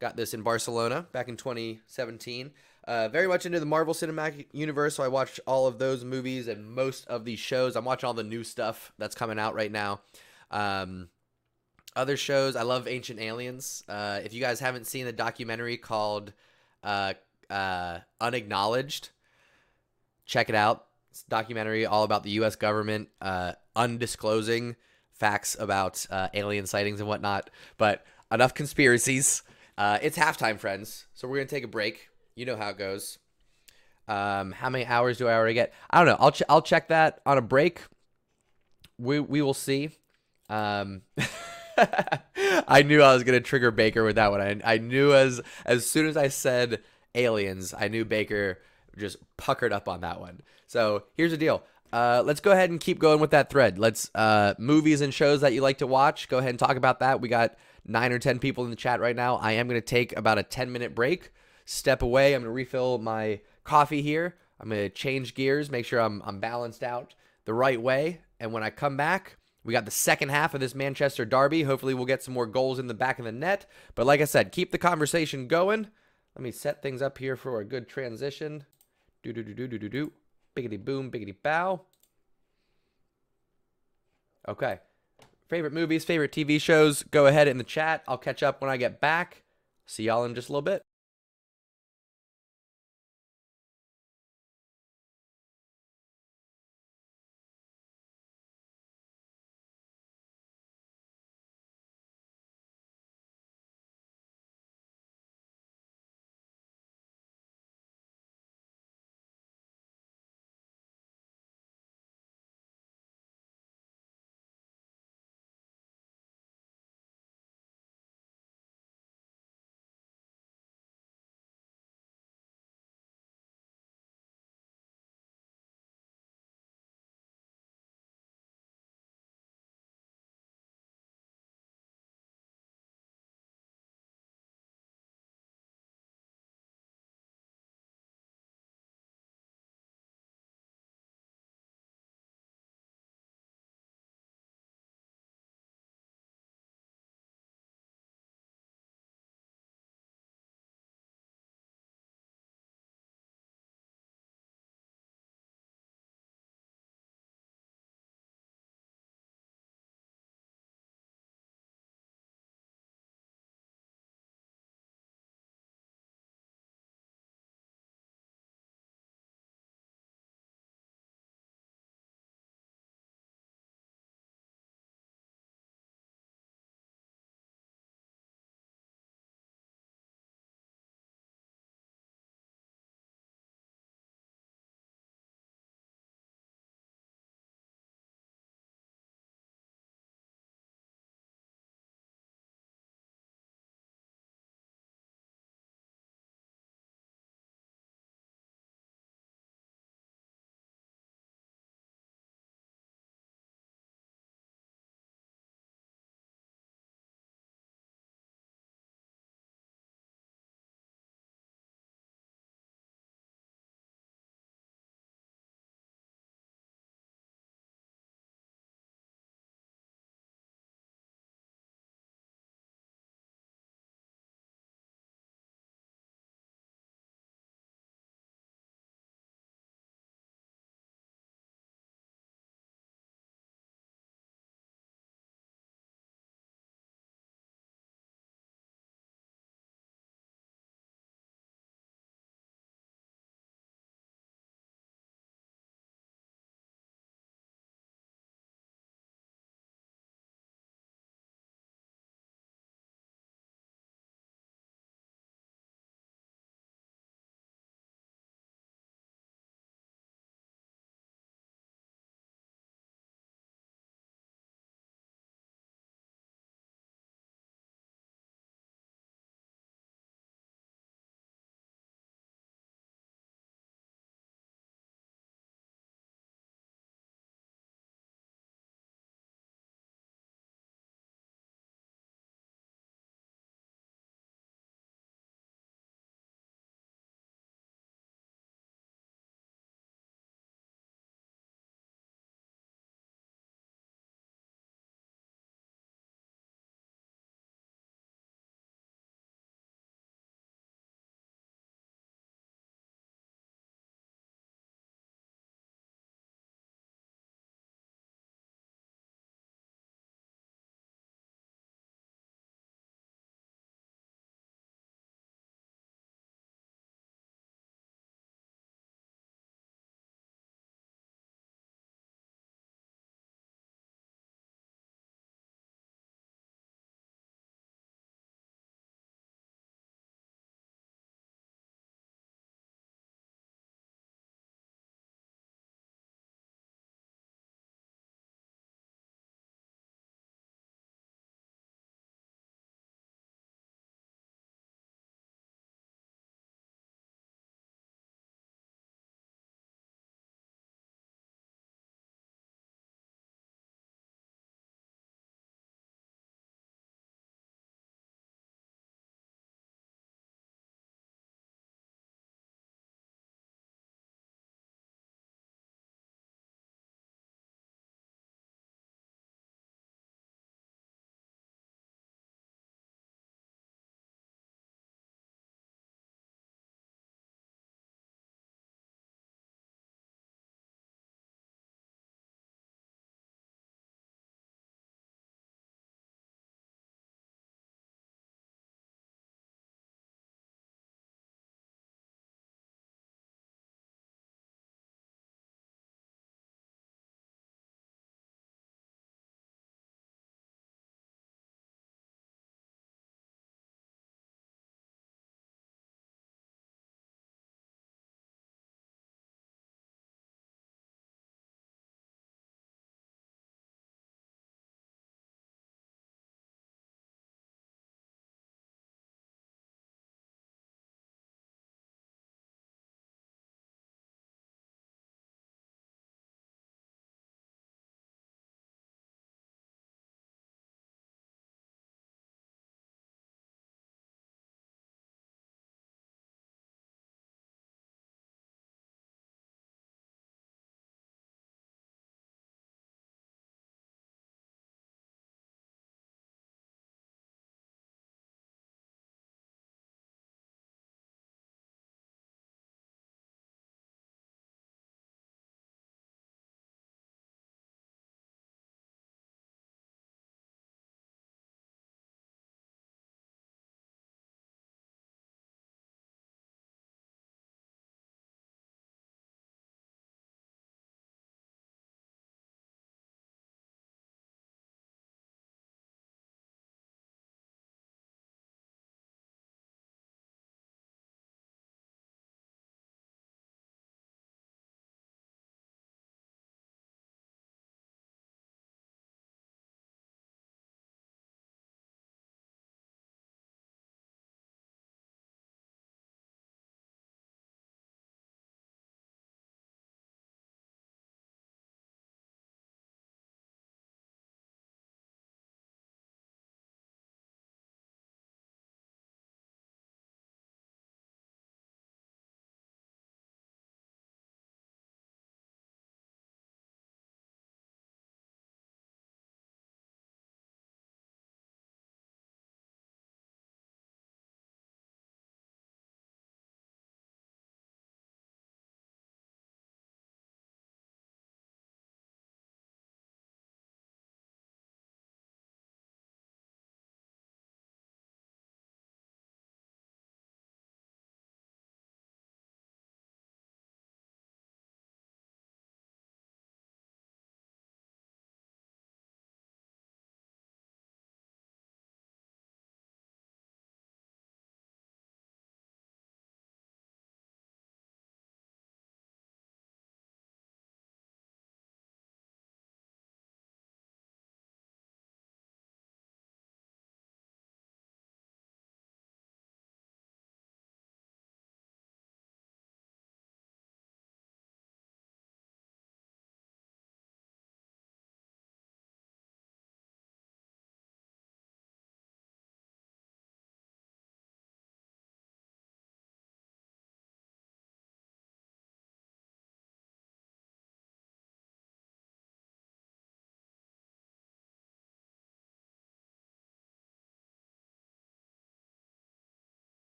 Got this in Barcelona back in 2017. Very much into the Marvel Cinematic Universe, so I watched all of those movies and most of these shows. I'm watching all the new stuff that's coming out right now. Other shows, I love Ancient Aliens. If you guys haven't seen the documentary called Unacknowledged, check it out. It's a documentary all about the U.S. government undisclosing facts about alien sightings and whatnot. But enough conspiracies. It's halftime, friends, so we're going to take a break. You know how it goes. How many hours do I already get? I don't know. I'll check that on a break. We will see. I knew I was going to trigger Baker with that one. I knew as soon as I said aliens, I knew Baker just puckered up on that one. So here's the deal. Let's go ahead and keep going with that thread. Let's movies and shows that you like to watch. Go ahead and talk about that. We got 9 or 10 people in the chat right now. I am going to take about a 10-minute break. Step away. I'm going to refill my coffee here. I'm going to change gears, make sure I'm balanced out the right way. And when I come back, we got the second half of this Manchester derby. Hopefully we'll get some more goals in the back of the net. But like I said, keep the conversation going. Let me set things up here for a good transition. Do-do-do-do-do-do-do. Biggity boom, biggity bow. Okay. Favorite movies, favorite TV shows, go ahead in the chat. I'll catch up when I get back. See y'all in just a little bit.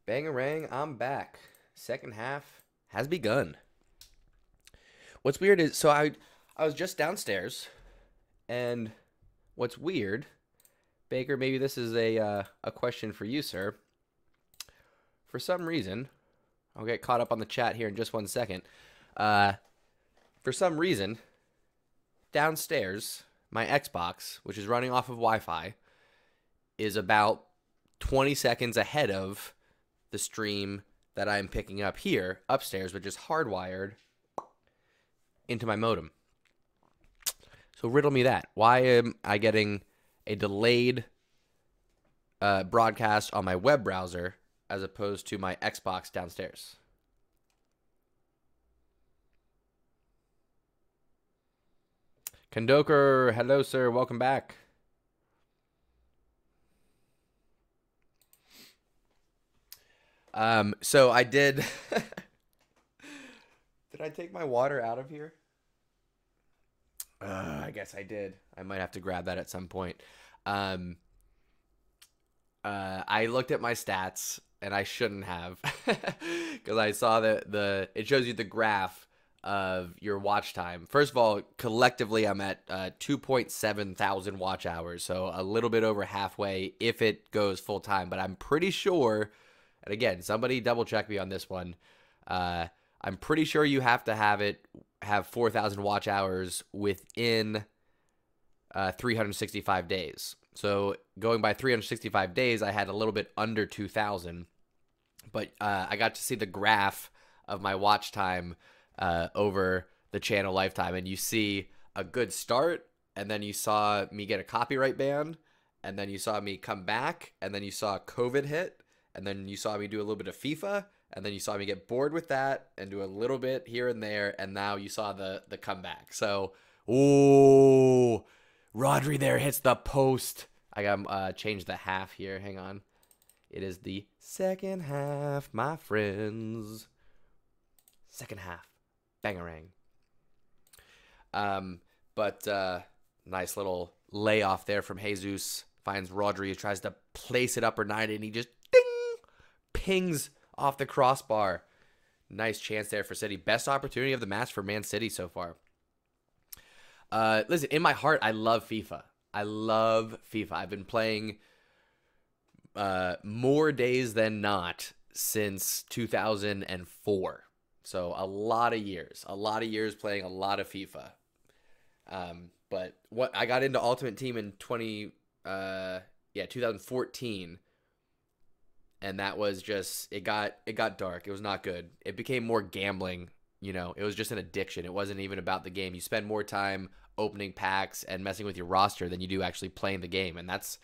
Bangarang, I'm back. Second half has begun. What's weird is, so I was just downstairs, and what's weird, Baker, maybe this is a question for you, sir. For some reason, I'll get caught up on the chat here in just 1 second. For some reason, downstairs, my Xbox, which is running off of Wi-Fi, is about 20 seconds ahead of the stream that I'm picking up here upstairs, which is hardwired into my modem. So riddle me that. Why am I getting a delayed broadcast on my web browser as opposed to my Xbox downstairs? Kondoker, hello, sir. Welcome back. So I did. Did I take my water out of here? I guess I did. I might have to grab that at some point. I looked at my stats, and I shouldn't have, because I saw that it shows you the graph of your watch time. First of all, collectively, I'm at 2.7 thousand watch hours, so a little bit over halfway if it goes full time. But I'm pretty sure, and again, somebody double check me on this one. I'm pretty sure you have to have 4,000 watch hours within 365 days. So going by 365 days, I had a little bit under 2,000. But I got to see the graph of my watch time over the channel lifetime. And you see a good start, and then you saw me get a copyright ban, and then you saw me come back, and then you saw COVID hit, and then you saw me do a little bit of FIFA, and then you saw me get bored with that and do a little bit here and there, and now you saw the comeback. So, ooh, Rodri there hits the post. I got change the half here. Hang on. It is the second half, my friends. Second half. Bangarang. But nice little layoff there from Jesus. Finds Rodri, tries to place it upper 90, and he just ding, pings off the crossbar. Nice chance there for City. Best opportunity of the match for Man City so far. Listen, in my heart, I love FIFA. I love FIFA. I've been playing more days than not since 2004. So a lot of years playing a lot of FIFA. But what I got into Ultimate Team in 2014. And that was just, it got dark. It was not good. It became more gambling, it was just an addiction. It wasn't even about the game. You spend more time opening packs and messing with your roster than you do actually playing the game. And that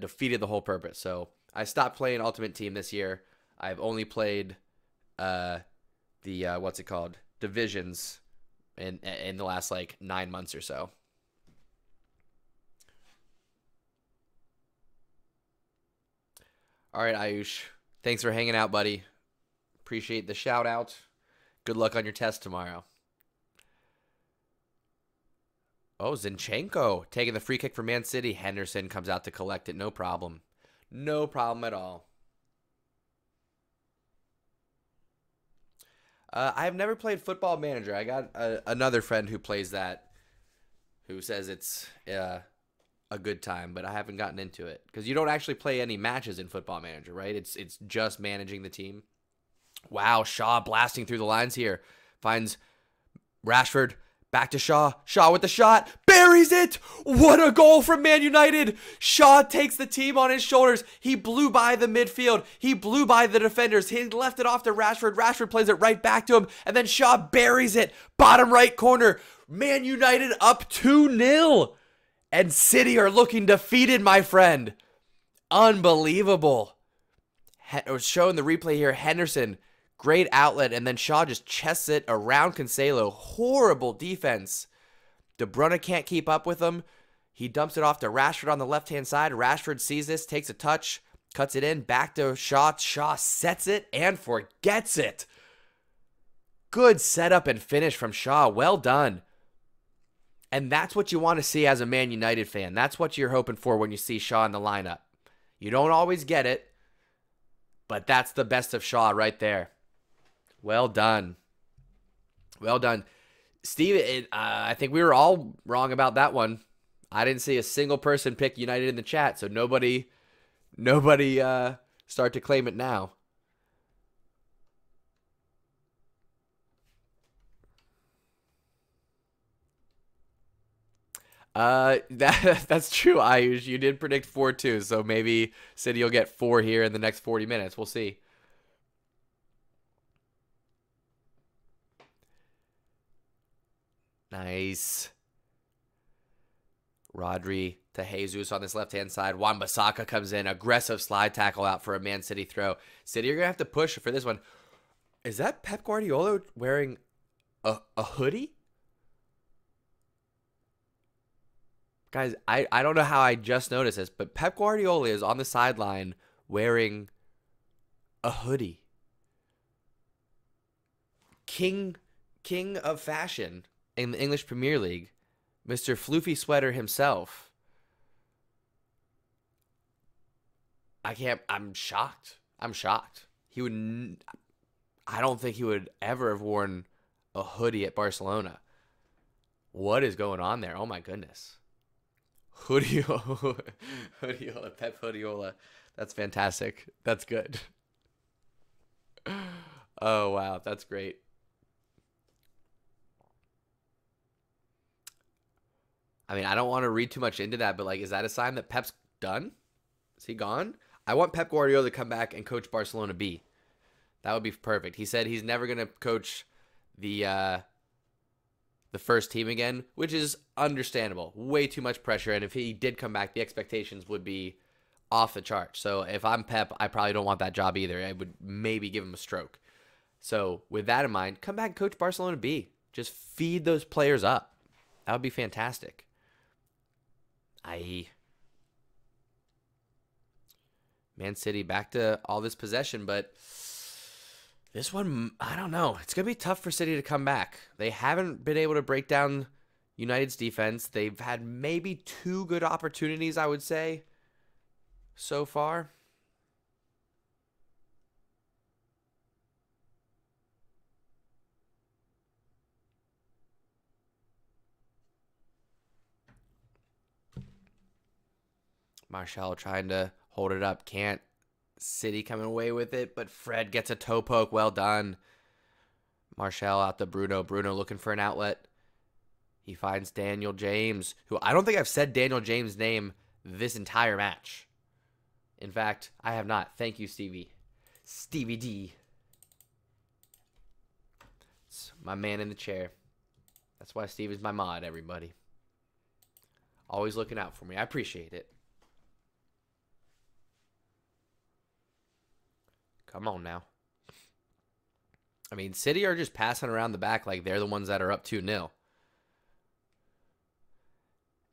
defeated the whole purpose. So I stopped playing Ultimate Team this year. I've only played divisions in the last 9 months or so. All right, Ayush. Thanks for hanging out, buddy. Appreciate the shout out. Good luck on your test tomorrow. Oh, Zinchenko taking the free kick for Man City. Henderson comes out to collect it. No problem. No problem at all. I've never played Football Manager. I got another friend who plays that, who says it's a good time, but I haven't gotten into it because you don't actually play any matches in Football Manager, right? It's just managing the team. Wow, Shaw blasting through the lines here. Finds Rashford, back to Shaw. Shaw with the shot, buries it. What a goal from Man United. Shaw takes the team on his shoulders. He blew by the midfield. He blew by the defenders. He left it off to Rashford. Rashford plays it right back to him, and then Shaw buries it. Bottom right corner. Man United up 2-0. And City are looking defeated, my friend. Unbelievable. Showing the replay here, Henderson, great outlet, and then Shaw just chests it around Cancelo. Horrible defense. De Bruyne can't keep up with him. He dumps it off to Rashford on the left-hand side. Rashford sees this, takes a touch, cuts it in, back to Shaw. Shaw sets it and forgets it. Good setup and finish from Shaw. Well done. And that's what you want to see as a Man United fan. That's what you're hoping for when you see Shaw in the lineup. You don't always get it, But that's the best of Shaw right there. Well done. Well done. Steve, I think we were all wrong about that one. I didn't see a single person pick United in the chat, so nobody start to claim it now. That's true, Ayush. You did predict 4-2, so maybe City will get 4 here in the next 40 minutes. We'll see. Nice. Rodri to Jesus on this left-hand side. Wan-Bissaka comes in. Aggressive slide tackle out for a Man City throw. City are going to have to push for this one. Is that Pep Guardiola wearing a hoodie? Guys, I don't know how I just noticed this, but Pep Guardiola is on the sideline wearing a hoodie. King of fashion in the English Premier League, Mr. Floofy Sweater himself. I'm shocked. I'm shocked. I don't think he would ever have worn a hoodie at Barcelona. What is going on there? Oh my goodness. Hoodiola, Pep Hoodiola. That's fantastic. That's good. Oh, wow. That's great. I mean, I don't want to read too much into that, but, like, is that a sign that Pep's done? Is he gone? I want Pep Guardiola to come back and coach Barcelona B. That would be perfect. He said he's never going to coach the first team again, which is understandable. Way too much pressure, and if he did come back, the expectations would be off the charts. So if I'm Pep, I probably don't want that job either. I would maybe give him a stroke. So with that in mind, come back and coach Barcelona B. Just feed those players up. That would be fantastic. Man City back to all this possession, but this one, I don't know. It's going to be tough for City to come back. They haven't been able to break down United's defense. They've had maybe 2 good opportunities, I would say, so far. Martial trying to hold it up. Can't. City coming away with it, but Fred gets a toe poke. Well done. Martial out to Bruno. Bruno looking for an outlet. He finds Daniel James, who I don't think I've said Daniel James' name this entire match. In fact, I have not. Thank you, Stevie. Stevie D. It's my man in the chair. That's why Steve is my mod, everybody. Always looking out for me. I appreciate it. Come on now. I mean, City are just passing around the back like they're the ones that are up 2-0.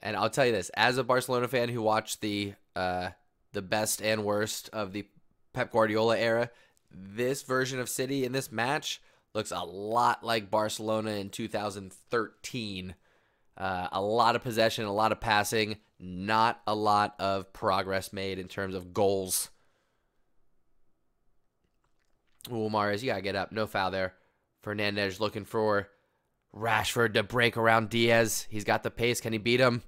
And I'll tell you this, as a Barcelona fan who watched the best and worst of the Pep Guardiola era, this version of City in this match looks a lot like Barcelona in 2013. A lot of possession, a lot of passing, not a lot of progress made in terms of goals. Ooh, Mahrez, you got to get up. No foul there. Fernandes looking for Rashford to break around Diaz. He's got the pace. Can he beat him?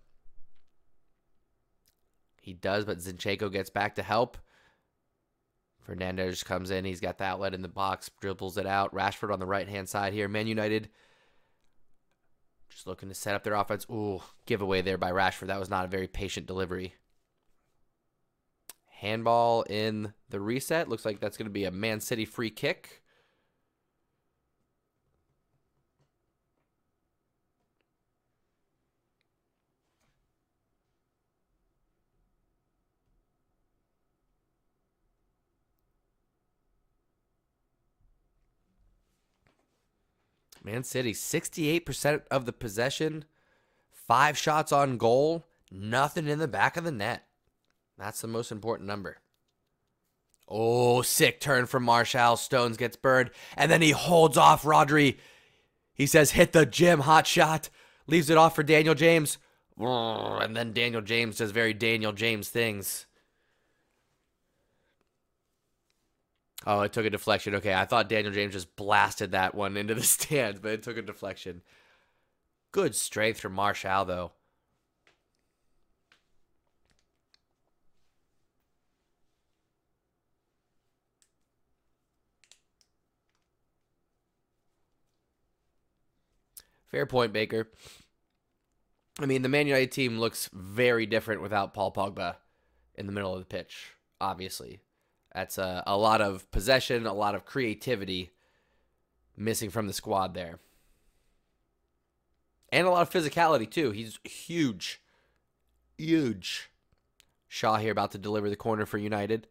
He does, but Zinchenko gets back to help. Fernandes comes in. He's got the outlet in the box. Dribbles it out. Rashford on the right-hand side here. Man United just looking to set up their offense. Ooh, giveaway there by Rashford. That was not a very patient delivery. Handball in the reset. Looks like that's going to be a Man City free kick. Man City, 68% of the possession, 5 shots on goal, nothing in the back of the net. That's the most important number. Oh, sick turn from Martial. Stones gets burned, and then he holds off Rodri. He says, hit the gym, hot shot. Leaves it off for Daniel James. And then Daniel James does very Daniel James things. Oh, it took a deflection. Okay, I thought Daniel James just blasted that one into the stands, but it took a deflection. Good strength from Martial, though. Fair point, Baker. I mean, the Man United team looks very different without Paul Pogba in the middle of the pitch, obviously. That's a lot of possession, a lot of creativity missing from the squad there. And a lot of physicality, too. He's huge. Huge. Shaw here about to deliver the corner for United.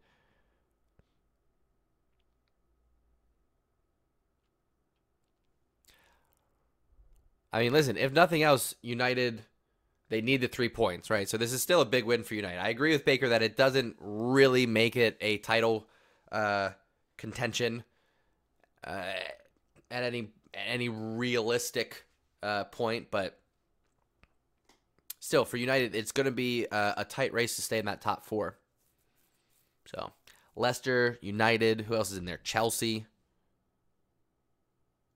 I mean, listen, if nothing else, United, they need the 3 points, right? So this is still a big win for United. I agree with Baker that it doesn't really make it a title contention at any realistic point, but still, for United, it's going to be a tight race to stay in that top 4. So, Leicester, United, who else is in there? Chelsea.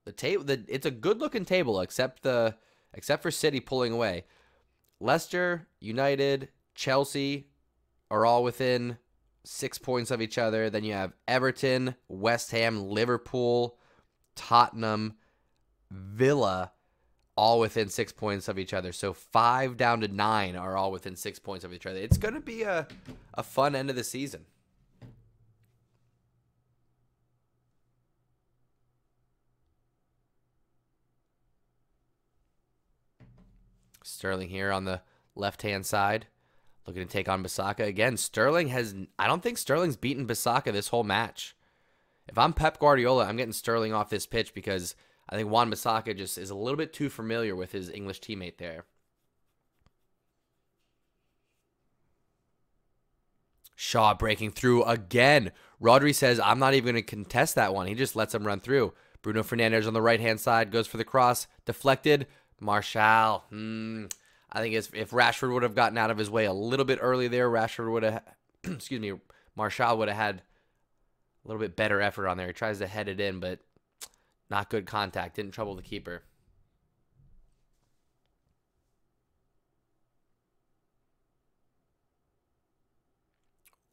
It's a good-looking table, except for City pulling away. Leicester, United, Chelsea are all within 6 points of each other. Then you have Everton, West Ham, Liverpool, Tottenham, Villa, all within 6 points of each other. So 5 down to 9 are all within 6 points of each other. It's going to be a fun end of the season. Sterling here on the left-hand side, looking to take on Bissaka. Again, I don't think Sterling's beaten Bissaka this whole match. If I'm Pep Guardiola, I'm getting Sterling off this pitch because I think Wan Bissaka just is a little bit too familiar with his English teammate there. Shaw breaking through again. Rodri says, I'm not even going to contest that one. He just lets him run through. Bruno Fernandes on the right-hand side goes for the cross. Deflected. Martial. I think if Rashford would have gotten out of his way a little bit early there, Rashford would have, Martial would have had a little bit better effort on there. He tries to head it in, but not good contact. Didn't trouble the keeper.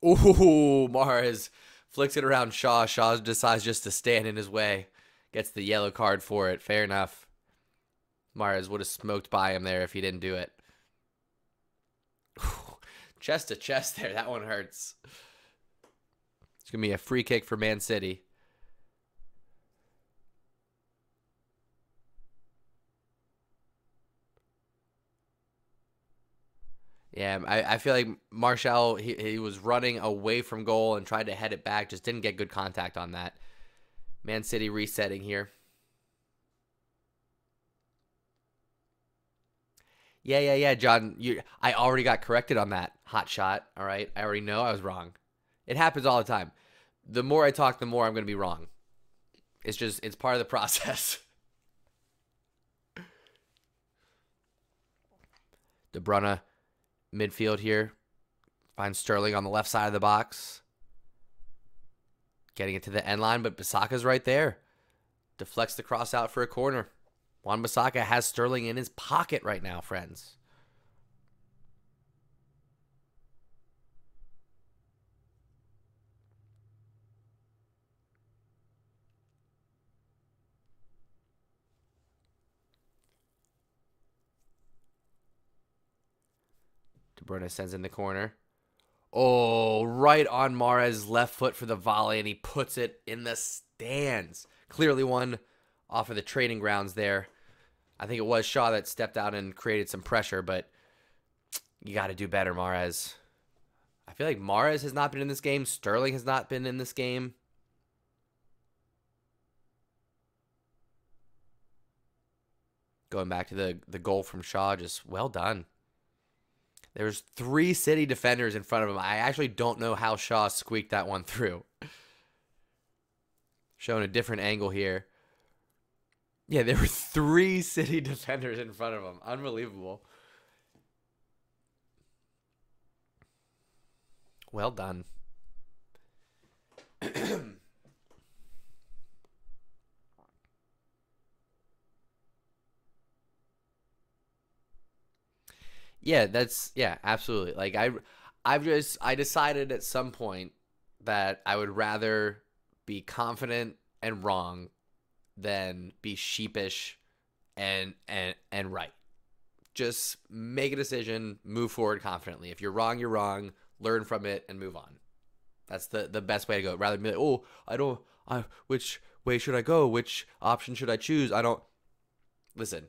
Ooh, Mahrez flicks it around Shaw. Shaw decides just to stand in his way. Gets the yellow card for it. Fair enough. Mahrez would have smoked by him there if he didn't do it. Chest to chest there. That one hurts. It's going to be a free kick for Man City. Yeah, I feel like Martial, he was running away from goal and tried to head it back. Just didn't get good contact on that. Man City resetting here. Yeah, John. I already got corrected on that hot shot. All right, I already know I was wrong. It happens all the time. The more I talk, the more I'm going to be wrong. It's part of the process. De Bruyne, midfield here. Finds Sterling on the left side of the box. Getting it to the end line, but Bissaka's right there. Deflects the cross out for a corner. Wan-Bissaka has Sterling in his pocket right now, friends. De Bruyne sends in the corner. Oh, right on Mahrez's left foot for the volley, and he puts it in the stands. Clearly one off of the training grounds there. I think it was Shaw that stepped out and created some pressure, but you got to do better, Mahrez. I feel like Mahrez has not been in this game. Sterling has not been in this game. Going back to the goal from Shaw, just well done. There's 3 City defenders in front of him. I actually don't know how Shaw squeaked that one through. Showing a different angle here. Yeah, there were 3 City defenders in front of him. Unbelievable. Well done. Yeah, absolutely. Like I decided at some point that I would rather be confident and wrong than be sheepish and right. Just make a decision, move forward confidently. If you're wrong, you're wrong. Learn from it and move on. That's the best way to go. Rather than be like, oh, which way should I go? Which option should I choose? I don't. Listen,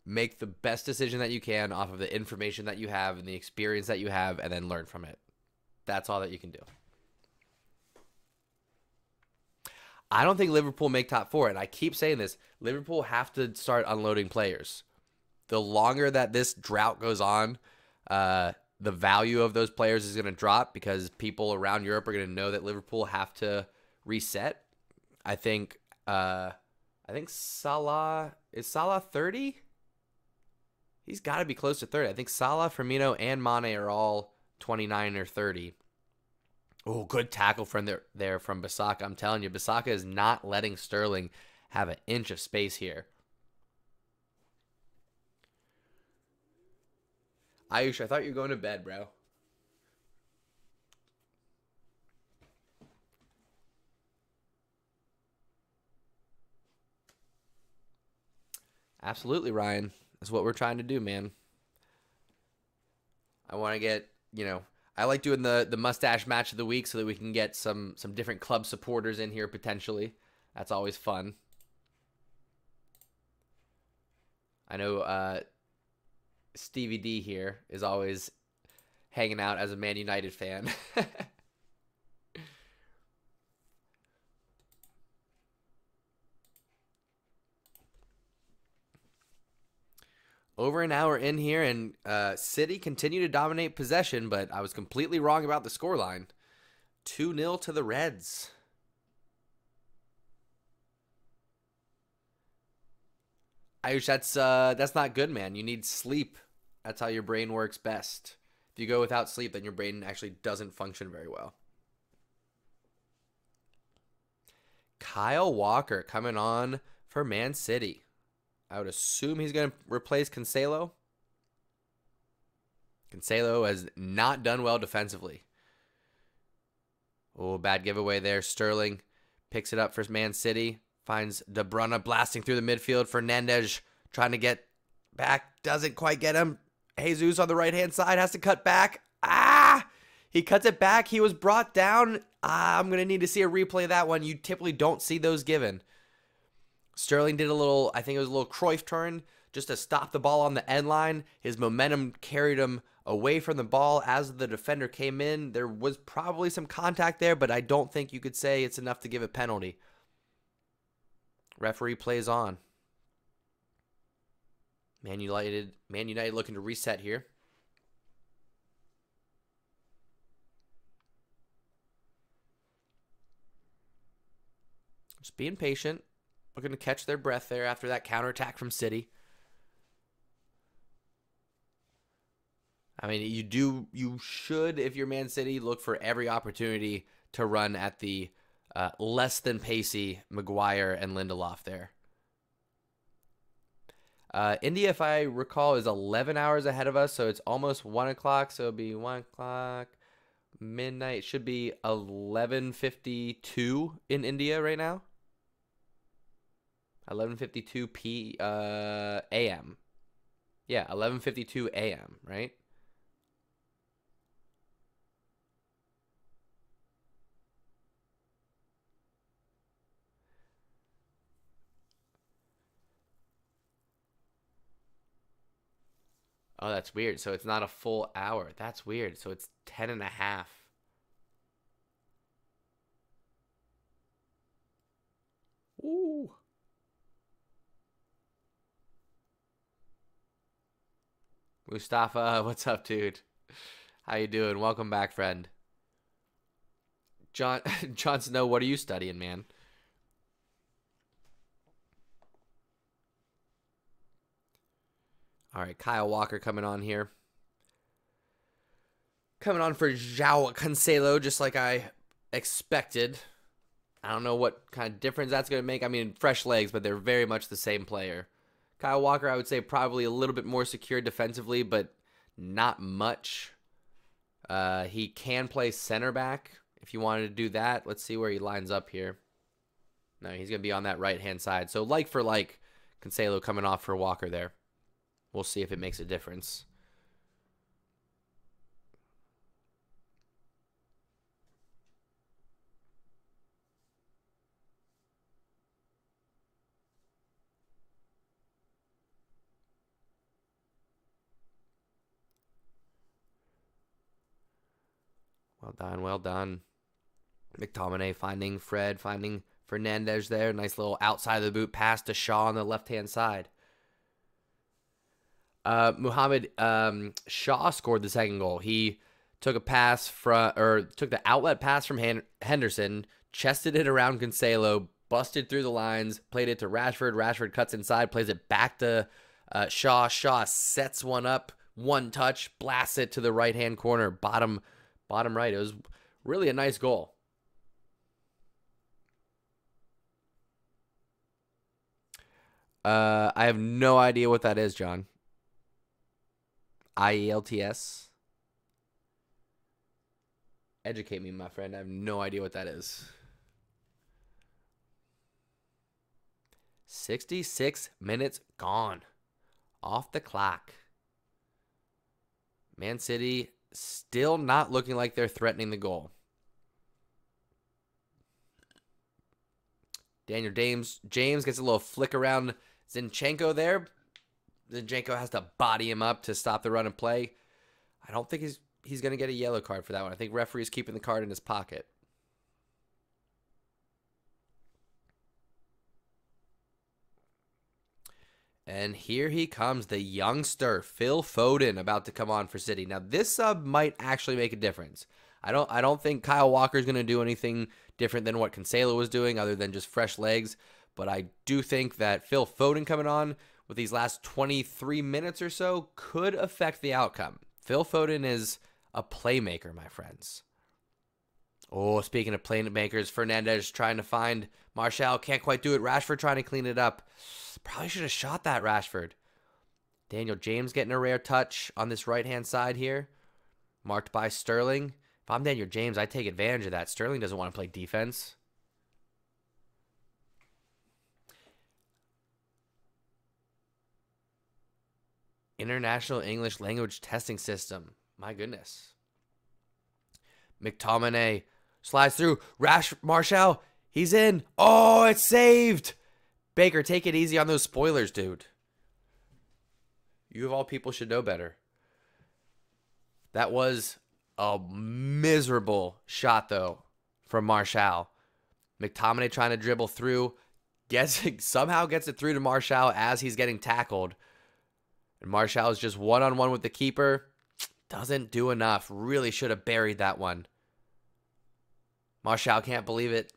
make the best decision that you can off of the information that you have and the experience that you have, and then learn from it. That's all that you can do. I don't think Liverpool make top four, and I keep saying this. Liverpool have to start unloading players. The longer that this drought goes on, the value of those players is going to drop because people around Europe are going to know that Liverpool have to reset. I think Salah, is Salah 30? He's got to be close to 30. I think Salah, Firmino, and Mane are all 29 or 30. Oh, good tackle from there from Bissaka. I'm telling you, Bissaka is not letting Sterling have an inch of space here. Ayush, I thought you were going to bed, bro. Absolutely, Ryan. That's what we're trying to do, man. I want to get, I like doing the mustache match of the week so that we can get some different club supporters in here potentially. That's always fun. I know Stevie D here is always hanging out as a Man United fan. Over an hour in here, and City continue to dominate possession, but I was completely wrong about the scoreline. 2-0 to the Reds. Ayush, that's not good, man. You need sleep. That's how your brain works best. If you go without sleep, then your brain actually doesn't function very well. Kyle Walker coming on for Man City. I would assume he's going to replace Cancelo. Cancelo has not done well defensively. Oh, bad giveaway there. Sterling picks it up for Man City. Finds De Bruyne blasting through the midfield. Fernandes trying to get back. Doesn't quite get him. Jesus on the right-hand side has to cut back. He cuts it back. He was brought down. I'm going to need to see a replay of that one. You typically don't see those given. Sterling did I think it was a little Cruyff turn just to stop the ball on the end line. His momentum carried him away from the ball as the defender came in. There was probably some contact there, but I don't think you could say it's enough to give a penalty. Referee plays on. Man United looking to reset here. Just being patient. Looking to catch their breath there after that counterattack from City. I mean, you should, if you're Man City, look for every opportunity to run at the less than pacey Maguire and Lindelof there. India, if I recall, is 11 hours ahead of us, so it's almost 1 o'clock, so it'll be 1 o'clock, midnight. It should be 11:52 in India right now. 11:52 a.m. Yeah, 11:52 a.m., right? Oh, that's weird. So it's not a full hour. That's weird. So it's 10 and a half. Ooh. Mustafa, what's up, dude? How you doing? Welcome back, friend. John Snow, what are you studying, man? All right, Kyle Walker coming on here. Coming on for João Cancelo, just like I expected. I don't know what kind of difference that's going to make. I mean, fresh legs, but they're very much the same player. Kyle Walker, I would say, probably a little bit more secure defensively, but not much. He can play center back if you wanted to do that. Let's see where he lines up here. No, he's going to be on that right-hand side. So like for like, Cancelo coming off for Walker there. We'll see if it makes a difference. Well done, well done. McTominay finding Fred, finding Fernandez there. Nice little outside of the boot pass to Shaw on the left-hand side. Mohamed Shaw scored the second goal. He took a pass took the outlet pass from Henderson, chested it around Cancelo, busted through the lines, played it to Rashford. Rashford cuts inside, plays it back to Shaw. Shaw sets one up, one touch, blasts it to the right-hand corner, bottom right. It was really a nice goal. I have no idea what that is, John. IELTS. Educate me, my friend. I have no idea what that is. 66 minutes gone. Off the clock. Man City still not looking like they're threatening the goal. Daniel James gets a little flick around Zinchenko there. Zinchenko has to body him up to stop the run and play. I don't think he's going to get a yellow card for that one. I think referee's keeping the card in his pocket. And here he comes, the youngster, Phil Foden, about to come on for City. Now, this sub might actually make a difference. I don't think Kyle Walker's going to do anything different than what Cancelo was doing other than just fresh legs. But I do think that Phil Foden coming on with these last 23 minutes or so could affect the outcome. Phil Foden is a playmaker, my friends. Oh, speaking of playmakers, Fernandez trying to find Martial. Can't quite do it. Rashford trying to clean it up. Probably should have shot that, Rashford. Daniel James getting a rare touch on this right-hand side here. Marked by Sterling. If I'm Daniel James, I take advantage of that. Sterling doesn't want to play defense. International English Language Testing System. My goodness. McTominay slides through. Martial, he's in. Oh, it's saved. Baker, take it easy on those spoilers, dude. You of all people should know better. That was a miserable shot, though, from Martial. McTominay trying to dribble through. Somehow gets it through to Martial as he's getting tackled. And Martial is just one-on-one with the keeper. Doesn't do enough. Really should have buried that one. Martial can't believe it.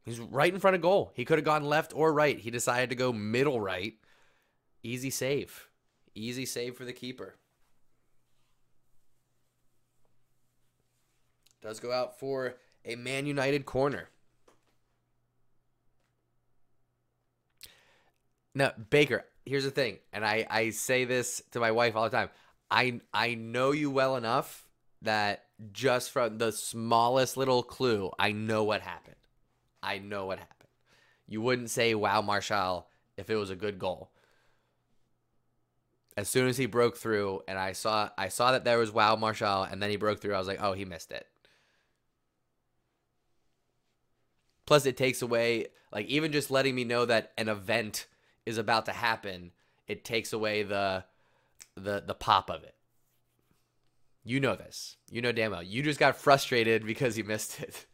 He's right in front of goal. He could have gone left or right. He decided to go middle right. Easy save. Easy save for the keeper. Does go out for a Man United corner. Now, Baker, here's the thing, and I say this to my wife all the time. I know you well enough that just from the smallest little clue, I know what happened. I know what happened. You wouldn't say, wow, Martial, if it was a good goal. As soon as he broke through, and I saw that there was wow, Martial, and then he broke through, I was like, oh, he missed it. Plus, it takes away, like, even just letting me know that an event is about to happen, it takes away the pop of it. You know this. You know damn well. You just got frustrated because you missed it.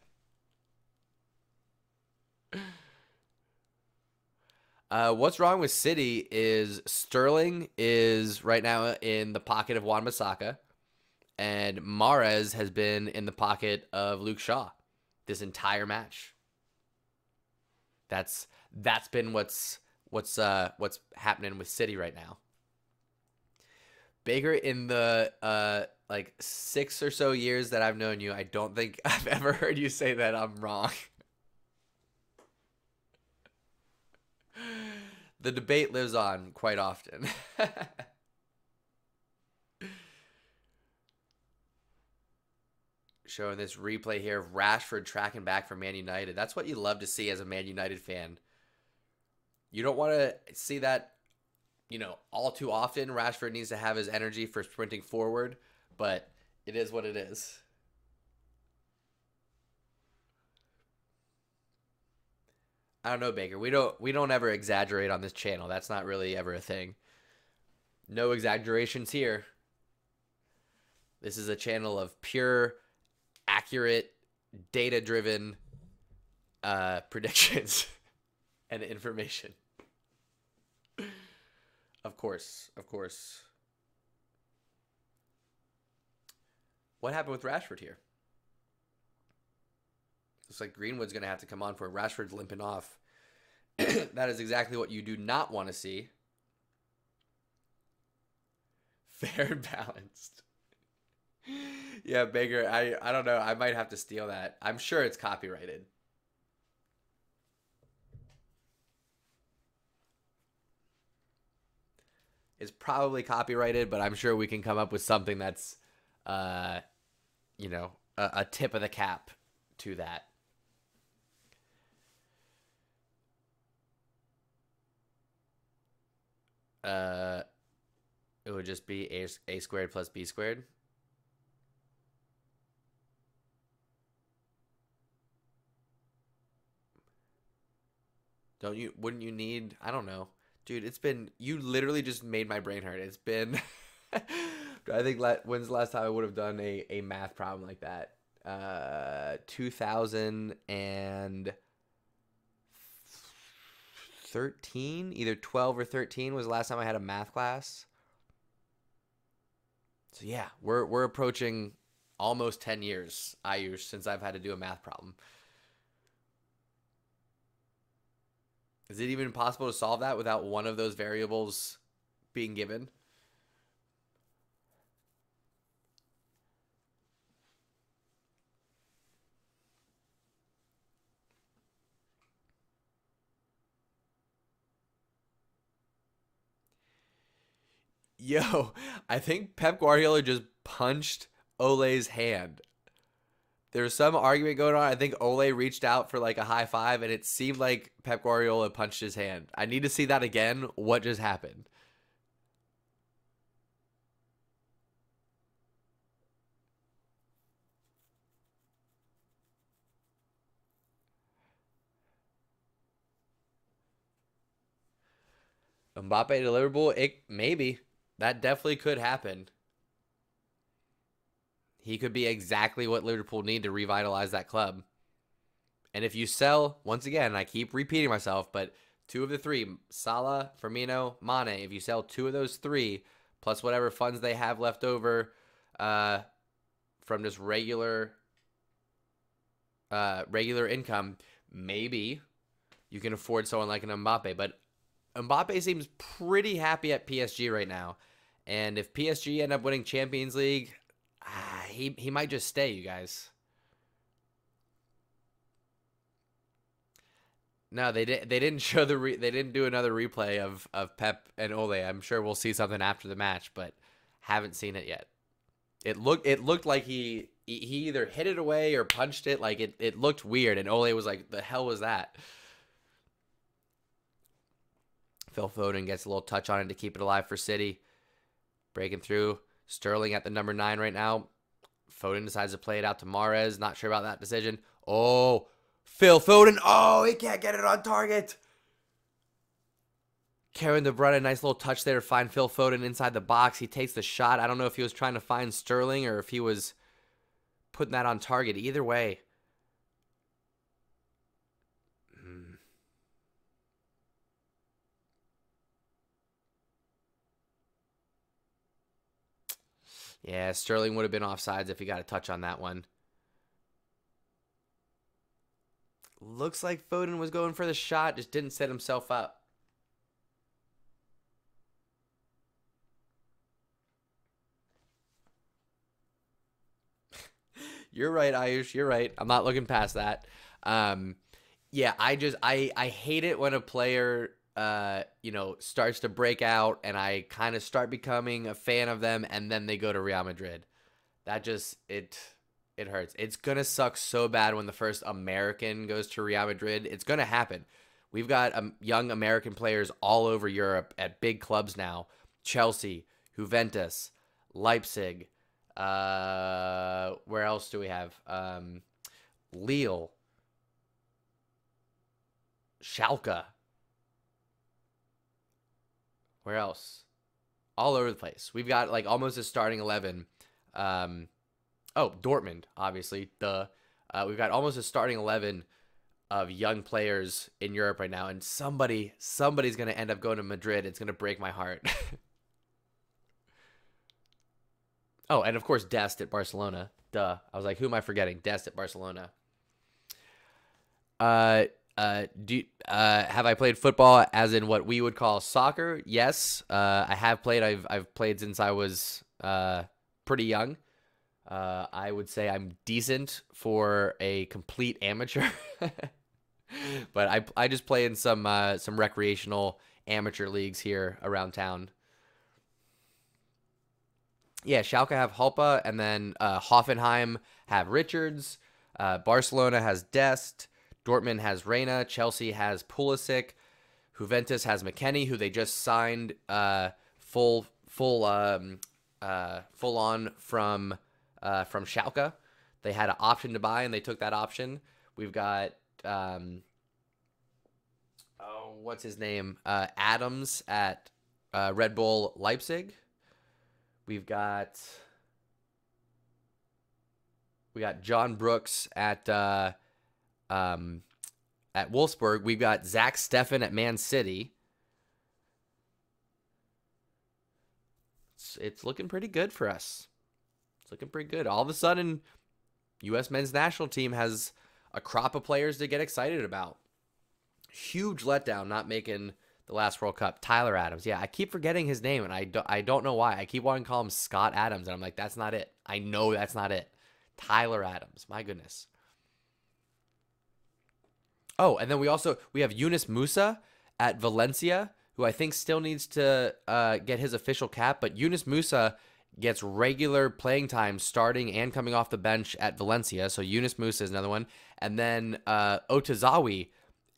What's wrong with City is Sterling is right now in the pocket of Wan-Bissaka, and Mahrez has been in the pocket of Luke Shaw this entire match. That's been what's happening with City right now. Baker, in the like 6 or so years that I've known you, I don't think I've ever heard you say that I'm wrong. The debate lives on quite often. Showing this replay here of Rashford tracking back for Man United. That's what you love to see as a Man United fan. You don't want to see that, all too often. Rashford needs to have his energy for sprinting forward, but it is what it is. I don't know, Baker. We don't ever exaggerate on this channel. That's not really ever a thing. No exaggerations here. This is a channel of pure, accurate, data-driven predictions and information. Of course. What happened with Rashford here? Looks like Greenwood's going to have to come on for it. Rashford's limping off. That is exactly what you do not want to see. Fair and balanced. Yeah, Baker, I don't know. I might have to steal that. I'm sure it's copyrighted. It's probably copyrighted, but I'm sure we can come up with something that's, a tip of the cap to that. It would just be a squared plus b squared. Wouldn't you need, I don't know. Dude, you literally just made my brain hurt. It's been, I think, when's the last time I would have done a math problem like that? 2013, either 12 or 13 was the last time I had a math class. So yeah, we're approaching almost 10 years, Ayush, since I've had to do a math problem. Is it even possible to solve that without one of those variables being given? Yo, I think Pep Guardiola just punched Ole's hand. There's some argument going on. I think Ole reached out for like a high five, and it seemed like Pep Guardiola punched his hand. I need to see that again. What just happened? Mbappe deliverable? Maybe. That definitely could happen. He could be exactly what Liverpool need to revitalize that club. And if you sell, once again, I keep repeating myself, but two of the three, Salah, Firmino, Mane, if you sell two of those three, plus whatever funds they have left over from just regular income, maybe you can afford someone like an Mbappe. But Mbappe seems pretty happy at PSG right now. And if PSG end up winning Champions League, he might just stay, you guys. No, they didn't show they didn't do another replay of Pep and Ole. I'm sure we'll see something after the match, but haven't seen it yet. It looked like he either hit it away or punched it. Like it looked weird, and Ole was like, "The hell was that?" Phil Foden gets a little touch on it to keep it alive for City. Breaking through. Sterling at the number 9 right now. Foden decides to play it out to Mahrez. Not sure about that decision. Oh, Phil Foden. Oh, he can't get it on target. Kevin De Bruyne, nice little touch there to find Phil Foden inside the box. He takes the shot. I don't know if he was trying to find Sterling or if he was putting that on target. Either way. Yeah, Sterling would have been offsides if he got a touch on that one. Looks like Foden was going for the shot, just didn't set himself up. You're right, Ayush. You're right. I'm not looking past that. Yeah, I hate it when a player starts to break out and I kind of start becoming a fan of them, and then they go to Real Madrid. That just, it hurts. It's going to suck so bad when the first American goes to Real Madrid. It's going to happen. We've got young American players all over Europe at big clubs now. Chelsea, Juventus, Leipzig. Where else do we have? Lille. Schalke. Where else? All over the place. We've got like almost a starting 11. Dortmund, obviously. We've got almost a starting 11 of young players in Europe right now, and somebody's going to end up going to Madrid. It's going to break my heart. Oh, and of course, Dest at Barcelona. Duh. I was like, who am I forgetting? Dest at Barcelona. Have I played football as in what we would call soccer? Yes. I have played. I've played since I was pretty young. I would say I'm decent for a complete amateur. But I just play in some recreational amateur leagues here around town. Yeah, Schalke have Hulpa, and then Hoffenheim have Richards. Barcelona has Dest. Dortmund has Reina. Chelsea has Pulisic. Juventus has McKennie, who they just signed full on from Schalke. They had an option to buy, and they took that option. We've got what's his name? Adams at Red Bull Leipzig. We've got John Brooks at Wolfsburg. We've got Zach Steffen at Man City. It's looking pretty good for us. It's looking pretty good. All of a sudden, U.S. men's national team has a crop of players to get excited about. Huge letdown not making the last World Cup. Tyler Adams. Yeah, I keep forgetting his name, and I don't know why. I keep wanting to call him Scott Adams, and I'm like, that's not it. I know that's not it. Tyler Adams. My goodness. Oh, and then we have Yunus Musa at Valencia, who I think still needs to get his official cap, but Yunus Musa gets regular playing time starting and coming off the bench at Valencia. So Yunus Musa is another one. And then Otazawi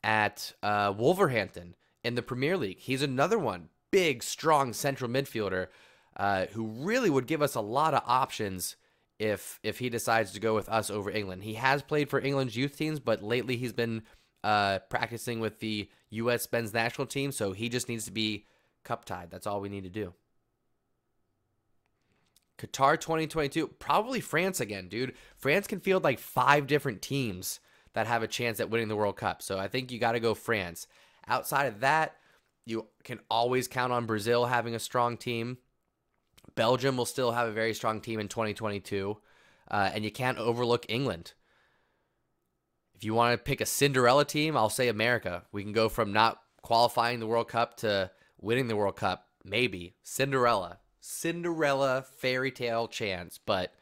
at Wolverhampton in the Premier League. He's another one. Big, strong central midfielder who really would give us a lot of options if he decides to go with us over England. He has played for England's youth teams, but lately he's been practicing with the U.S. men's national team, so he just needs to be cup-tied. That's all we need to do. Qatar 2022, probably France again, dude. France can field like 5 different teams that have a chance at winning the World Cup, so I think you got to go France. Outside of that, you can always count on Brazil having a strong team. Belgium will still have a very strong team in 2022, and you can't overlook England. If you want to pick a Cinderella team, I'll say America. We can go from not qualifying the World Cup to winning the World Cup, maybe. Cinderella fairy tale chance, but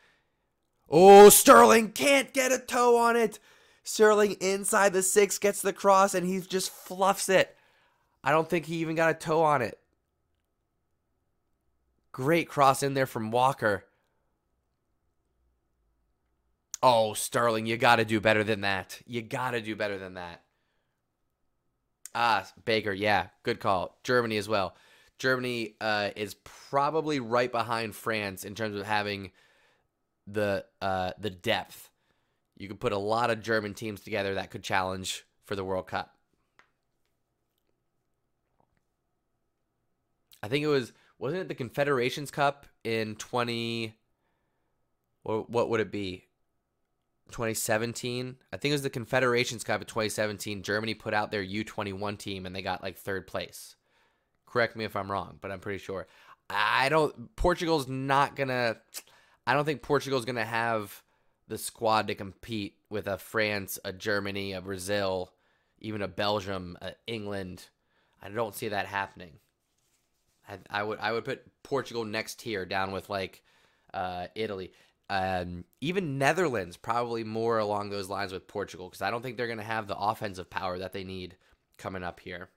Sterling can't get a toe on it. Sterling inside the 6 gets the cross, and he just fluffs it. I don't think he even got a toe on it. Great cross in there from Walker. Oh, Sterling, you got to do better than that. You got to do better than that. Baker, yeah, good call. Germany as well. Germany is probably right behind France in terms of having the depth. You could put a lot of German teams together that could challenge for the World Cup. I think wasn't it the Confederations Cup in what would it be? 2017? I think it was the Confederations Cup in 2017. Germany put out their U21 team and they got like 3rd place. Correct me if I'm wrong, but I'm pretty sure. I don't think Portugal's gonna have the squad to compete with a France, a Germany, a Brazil, even a Belgium, a England. I don't see that happening. I would put Portugal next tier down with like Italy. Even Netherlands, probably more along those lines with Portugal, because I don't think they're going to have the offensive power that they need coming up here.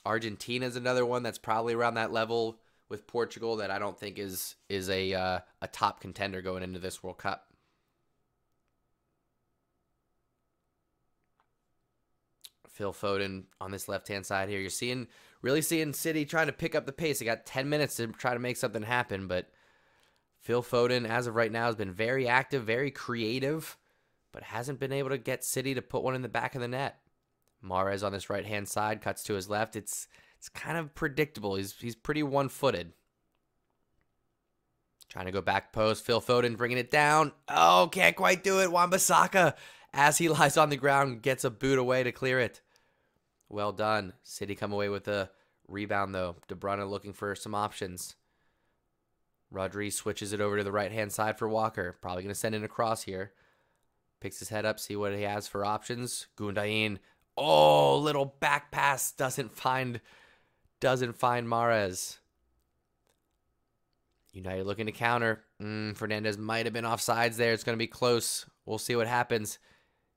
Argentina's another one that's probably around that level with Portugal that I don't think is a top contender going into this World Cup. Phil Foden on this left-hand side here. You're really seeing City trying to pick up the pace. They got 10 minutes to try to make something happen, but Phil Foden, as of right now, has been very active, very creative, but hasn't been able to get City to put one in the back of the net. Mahrez on this right-hand side cuts to his left. It's kind of predictable. He's pretty one-footed. Trying to go back post. Phil Foden bringing it down. Oh, can't quite do it. Wan-Bissaka, as he lies on the ground, gets a boot away to clear it. Well done. City come away with a rebound, though. De Bruyne looking for some options. Rodri switches it over to the right-hand side for Walker. Probably going to send in a cross here. Picks his head up, see what he has for options. Gundogan. Oh, little back pass. Doesn't find Mahrez. United looking to counter. Fernandez might have been offsides there. It's going to be close. We'll see what happens.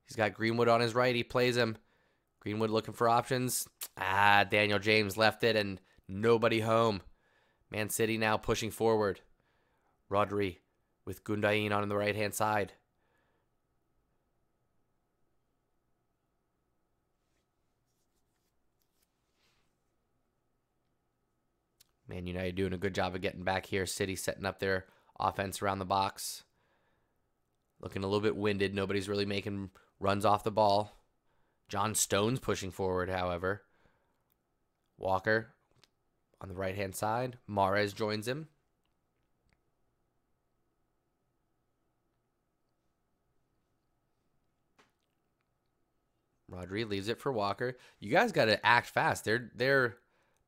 He's got Greenwood on his right. He plays him. Greenwood looking for options. Daniel James left it and nobody home. Man City now pushing forward. Rodri with Gundogan on the right-hand side. Man United doing a good job of getting back here. City setting up their offense around the box. Looking a little bit winded. Nobody's really making runs off the ball. John Stones pushing forward, however. Walker on the right-hand side. Mahrez joins him. Rodri leaves it for Walker. You guys got to act fast. They're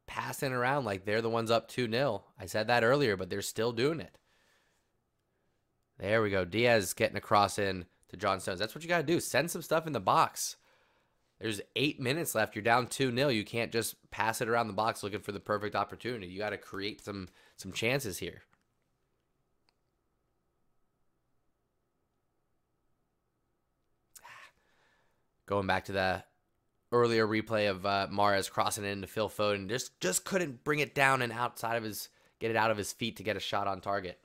passing around like they're the ones up 2-0. I said that earlier, but they're still doing it. There we go. Diaz getting a cross in to John Stones. That's what you got to do. Send some stuff in the box. There's 8 minutes left. You're down 2-0. You can't just pass it around the box looking for the perfect opportunity. You got to create some chances here. Going back to the earlier replay of Mahrez crossing it into Phil Foden. Just couldn't bring it down and get it out of his feet to get a shot on target.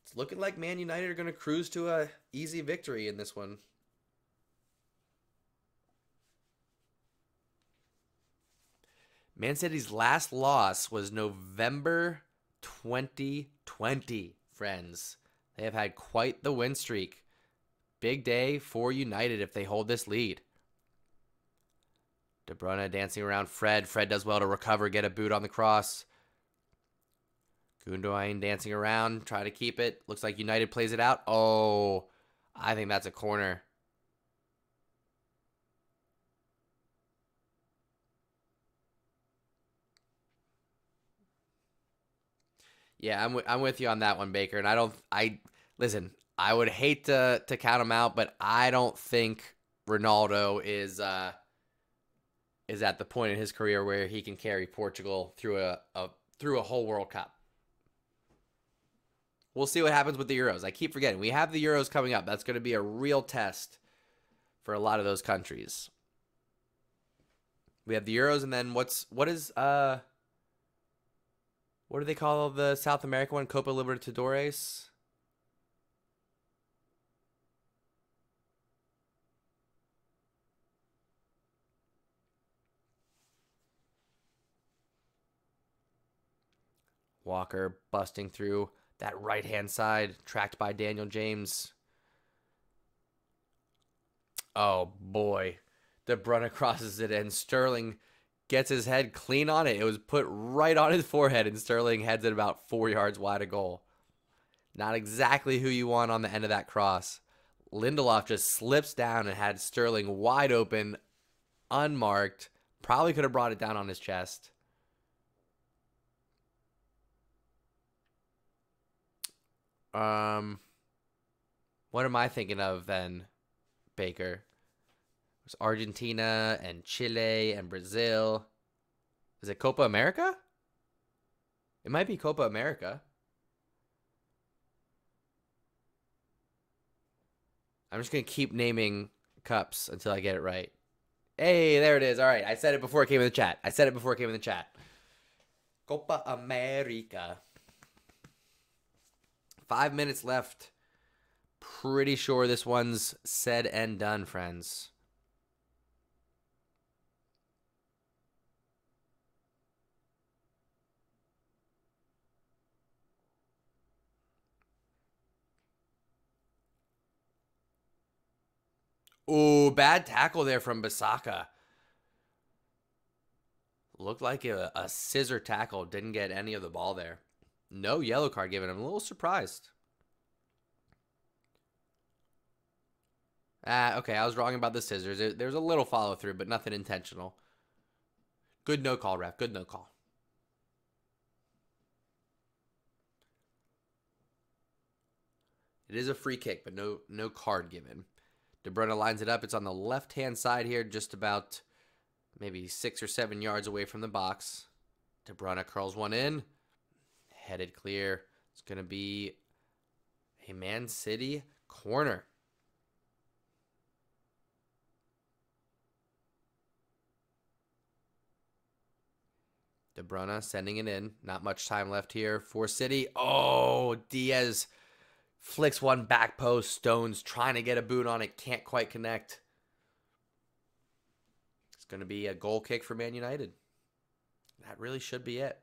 It's looking like Man United are going to cruise to a easy victory in this one. Man City's last loss was November 2020, friends. They have had quite the win streak. Big day for United if they hold this lead. De Bruyne dancing around Fred. Fred does well to recover, get a boot on the cross. Gundogan dancing around, try to keep it. Looks like United plays it out. Oh, I think that's a corner. Yeah, I'm with you on that one, Baker. And listen, I would hate to count him out, but I don't think Ronaldo is at the point in his career where he can carry Portugal through a whole World Cup. We'll see what happens with the Euros. I keep forgetting. We have the Euros coming up. That's going to be a real test for a lot of those countries. We have the Euros, and then what do they call the South American one? Copa Libertadores? Walker busting through that right-hand side, tracked by Daniel James. Oh, boy. De Bruyne crosses it, and Sterling gets his head clean on it. It was put right on his forehead, and Sterling heads it about 4 yards wide of goal. Not exactly who you want on the end of that cross. Lindelof just slips down and had Sterling wide open, unmarked. Probably could have brought it down on his chest. What am I thinking of then, Baker? There's Argentina and Chile and Brazil. Is it Copa America? It might be Copa America. I'm just going to keep naming cups until I get it right. Hey, there it is. All right. I said it before it came in the chat. I said it before it came in the chat. Copa America. 5 minutes left. Pretty sure this one's said and done, friends. Ooh, bad tackle there from Basaka. Looked like a scissor tackle. Didn't get any of the ball there. No yellow card given. I'm a little surprised. Okay, I was wrong about the scissors. There's a little follow through, but nothing intentional. Good no call, ref. Good no call. It is a free kick, but no card given. De Bruyne lines it up. It's on the left-hand side here, just about maybe 6 or 7 yards away from the box. De Bruyne curls one in. Headed clear. It's going to be a Man City corner. De Bruyne sending it in. Not much time left here for City. Oh, Diaz flicks one back post. Stones trying to get a boot on it. Can't quite connect. It's going to be a goal kick for Man United. That really should be it.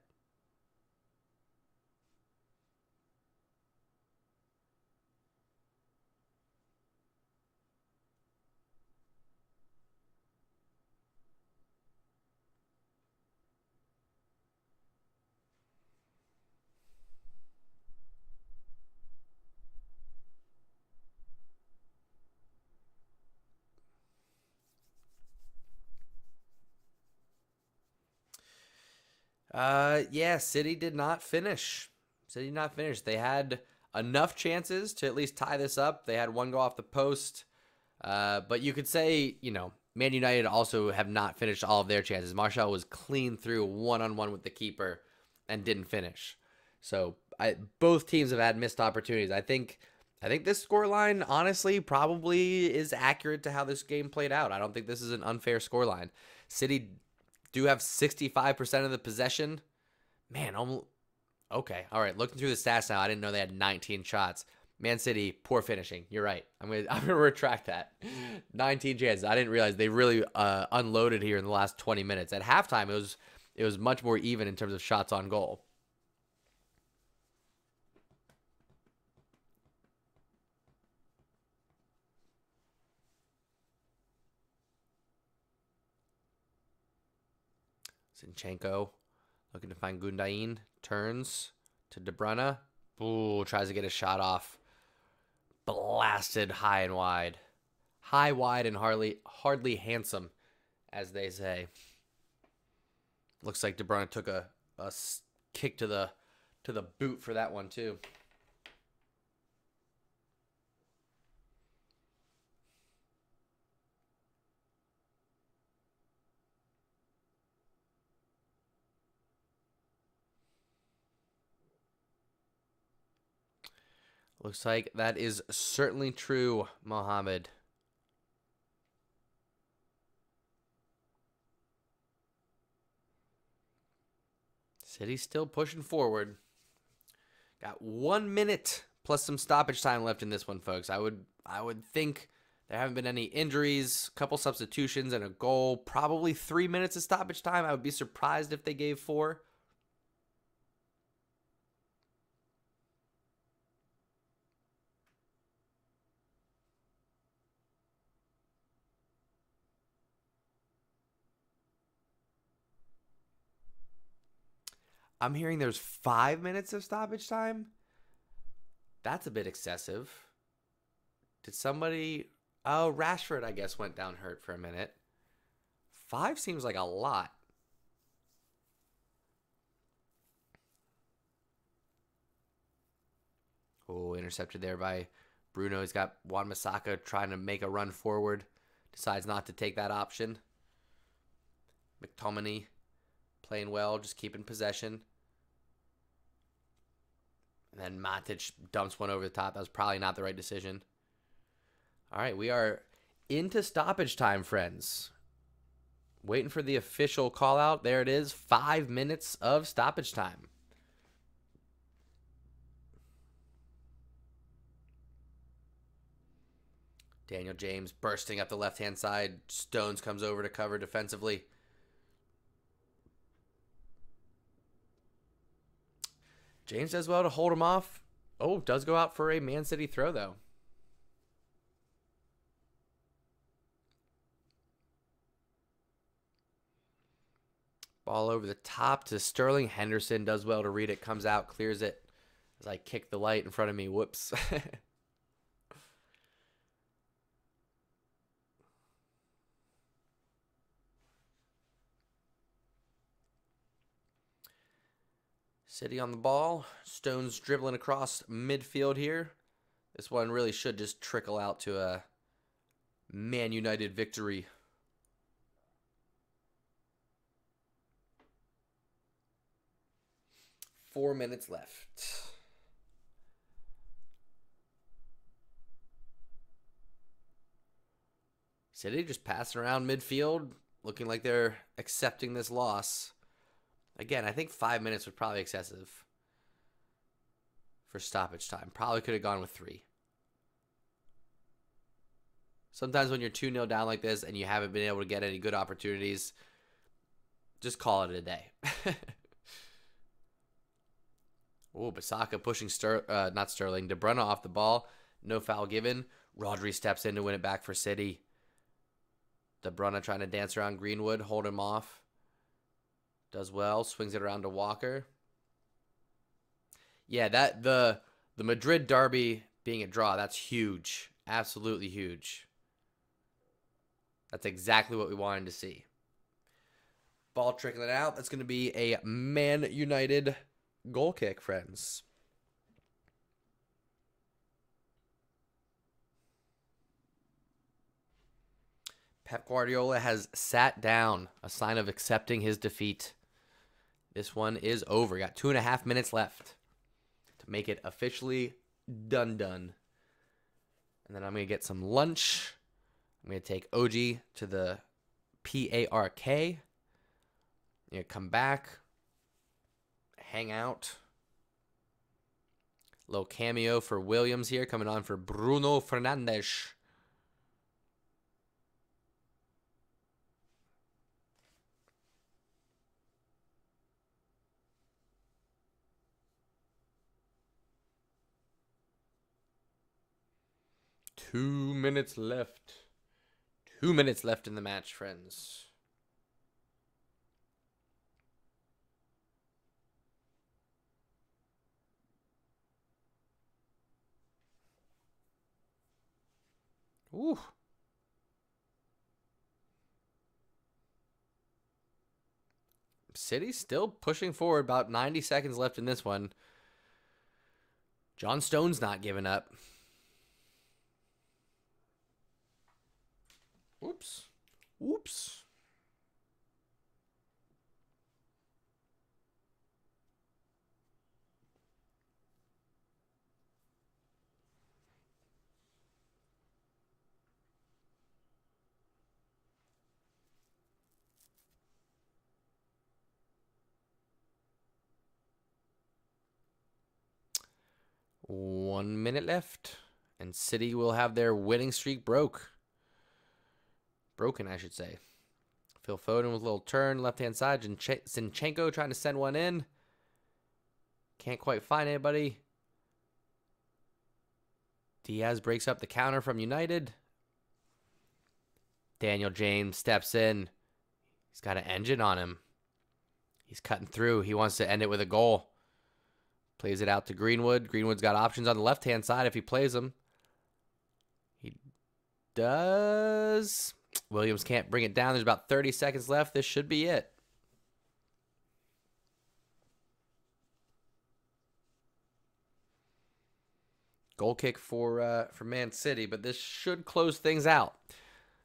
Yeah, City did not finish. City did not finish. They had enough chances to at least tie this up. They had one go off the post. But you could say, Man United also have not finished all of their chances. Martial was clean through one-on-one with the keeper and didn't finish. So both teams have had missed opportunities. I think this scoreline, honestly, probably is accurate to how this game played out. I don't think this is an unfair scoreline. City do have 65% of the possession. Man, okay. All right, looking through the stats now, I didn't know they had 19 shots. Man City, poor finishing. You're right. I'm gonna retract that. 19 chances. I didn't realize they really unloaded here in the last 20 minutes. At halftime, it was much more even in terms of shots on goal. Zinchenko looking to find Gundain. Turns to De Bruyne. Ooh, tries to get a shot off. Blasted high and wide. High, wide, and hardly handsome, as they say. Looks like De Bruyne took a kick to the boot for that one too. Looks like that is certainly true, Mohammed. City's still pushing forward. Got 1 minute plus some stoppage time left in this one, folks. I would think there haven't been any injuries, couple substitutions, and a goal. Probably 3 minutes of stoppage time. I would be surprised if they gave 4. I'm hearing there's 5 minutes of stoppage time. That's a bit excessive. Did somebody... Oh, Rashford, I guess, went down hurt for a minute. 5 seems like a lot. Oh, intercepted there by Bruno. He's got Wan-Bissaka trying to make a run forward. Decides not to take that option. McTominay playing well, just keeping possession. And then Matic dumps one over the top. That was probably not the right decision. All right, we are into stoppage time, friends. Waiting for the official call out. There it is. 5 minutes of stoppage time. Daniel James bursting up the left-hand side. Stones comes over to cover defensively. James does well to hold him off. Oh, does go out for a Man City throw, though. Ball over the top to Sterling. Henderson does well to read it. Comes out, clears it. As I kick the light in front of me. Whoops. City on the ball. Stones dribbling across midfield here. This one really should just trickle out to a Man United victory. Four minutes left. City just passing around midfield, looking like they're accepting this loss. Again, I think 5 minutes was probably excessive for stoppage time. Probably could have gone with 3. Sometimes when you're 2-0 down like this and you haven't been able to get any good opportunities, just call it a day. Oh, Bissaka pushing not Sterling, De Bruyne off the ball. No foul given. Rodri steps in to win it back for City. De Bruyne trying to dance around Greenwood, hold him off. Does well, swings it around to Walker. Yeah, the Madrid derby being a draw, that's huge. Absolutely huge. That's exactly what we wanted to see. Ball trickling out. That's going to be a Man United goal kick, friends. Pep Guardiola has sat down, a sign of accepting his defeat. This one is over. Got 2.5 minutes left to make it officially done. And then I'm going to get some lunch. I'm going to take OG to the PARK. I'm going to come back, hang out. Little cameo for Williams here, coming on for Bruno Fernandes. Two minutes left. 2 minutes left in the match, friends. Ooh. City still pushing forward. About 90 seconds left in this one. John Stone's not giving up. Whoops. Whoops. One minute left. And City will have their winning streak broken, I should say. Phil Foden with a little turn, left-hand side. Zinchenko trying to send one in. Can't quite find anybody. Diaz breaks up the counter from United. Daniel James steps in. He's got an engine on him. He's cutting through. He wants to end it with a goal. Plays it out to Greenwood. Greenwood's got options on the left-hand side if he plays them. He does. Williams can't bring it down. There's about 30 seconds left. This should be it. Goal kick for Man City, but this should close things out.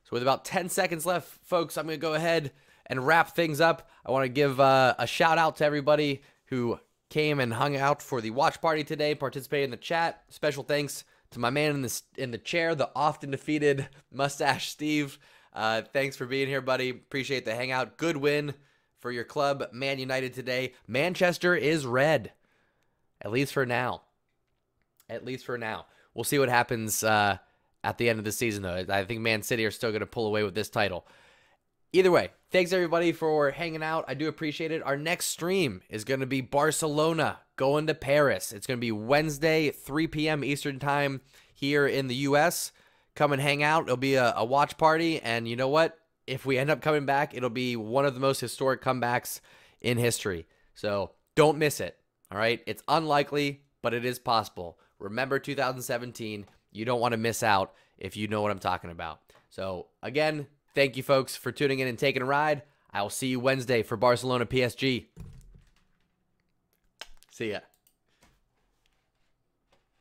So with about 10 seconds left, folks, I'm going to go ahead and wrap things up. I want to give a shout out to everybody who came and hung out for the watch party today, participated in the chat. Special thanks to my man in the chair, the often defeated Moustache Steve. Thanks for being here, buddy. Appreciate the hangout. Good win for your club, Man United, today. Manchester is red, at least for now. At least for now. We'll see what happens at the end of the season, though. I think Man City are still going to pull away with this title. Either way, thanks everybody for hanging out. I do appreciate it. Our next stream is going to be Barcelona going to Paris. It's going to be Wednesday, 3 p.m. Eastern Time here in the U.S. Come and hang out. It'll be a watch party. And you know what? If we end up coming back, it'll be one of the most historic comebacks in history. So don't miss it. All right? It's unlikely, but it is possible. Remember 2017. You don't want to miss out if you know what I'm talking about. So again, thank you folks for tuning in and taking a ride. I will see you Wednesday for Barcelona PSG. See ya.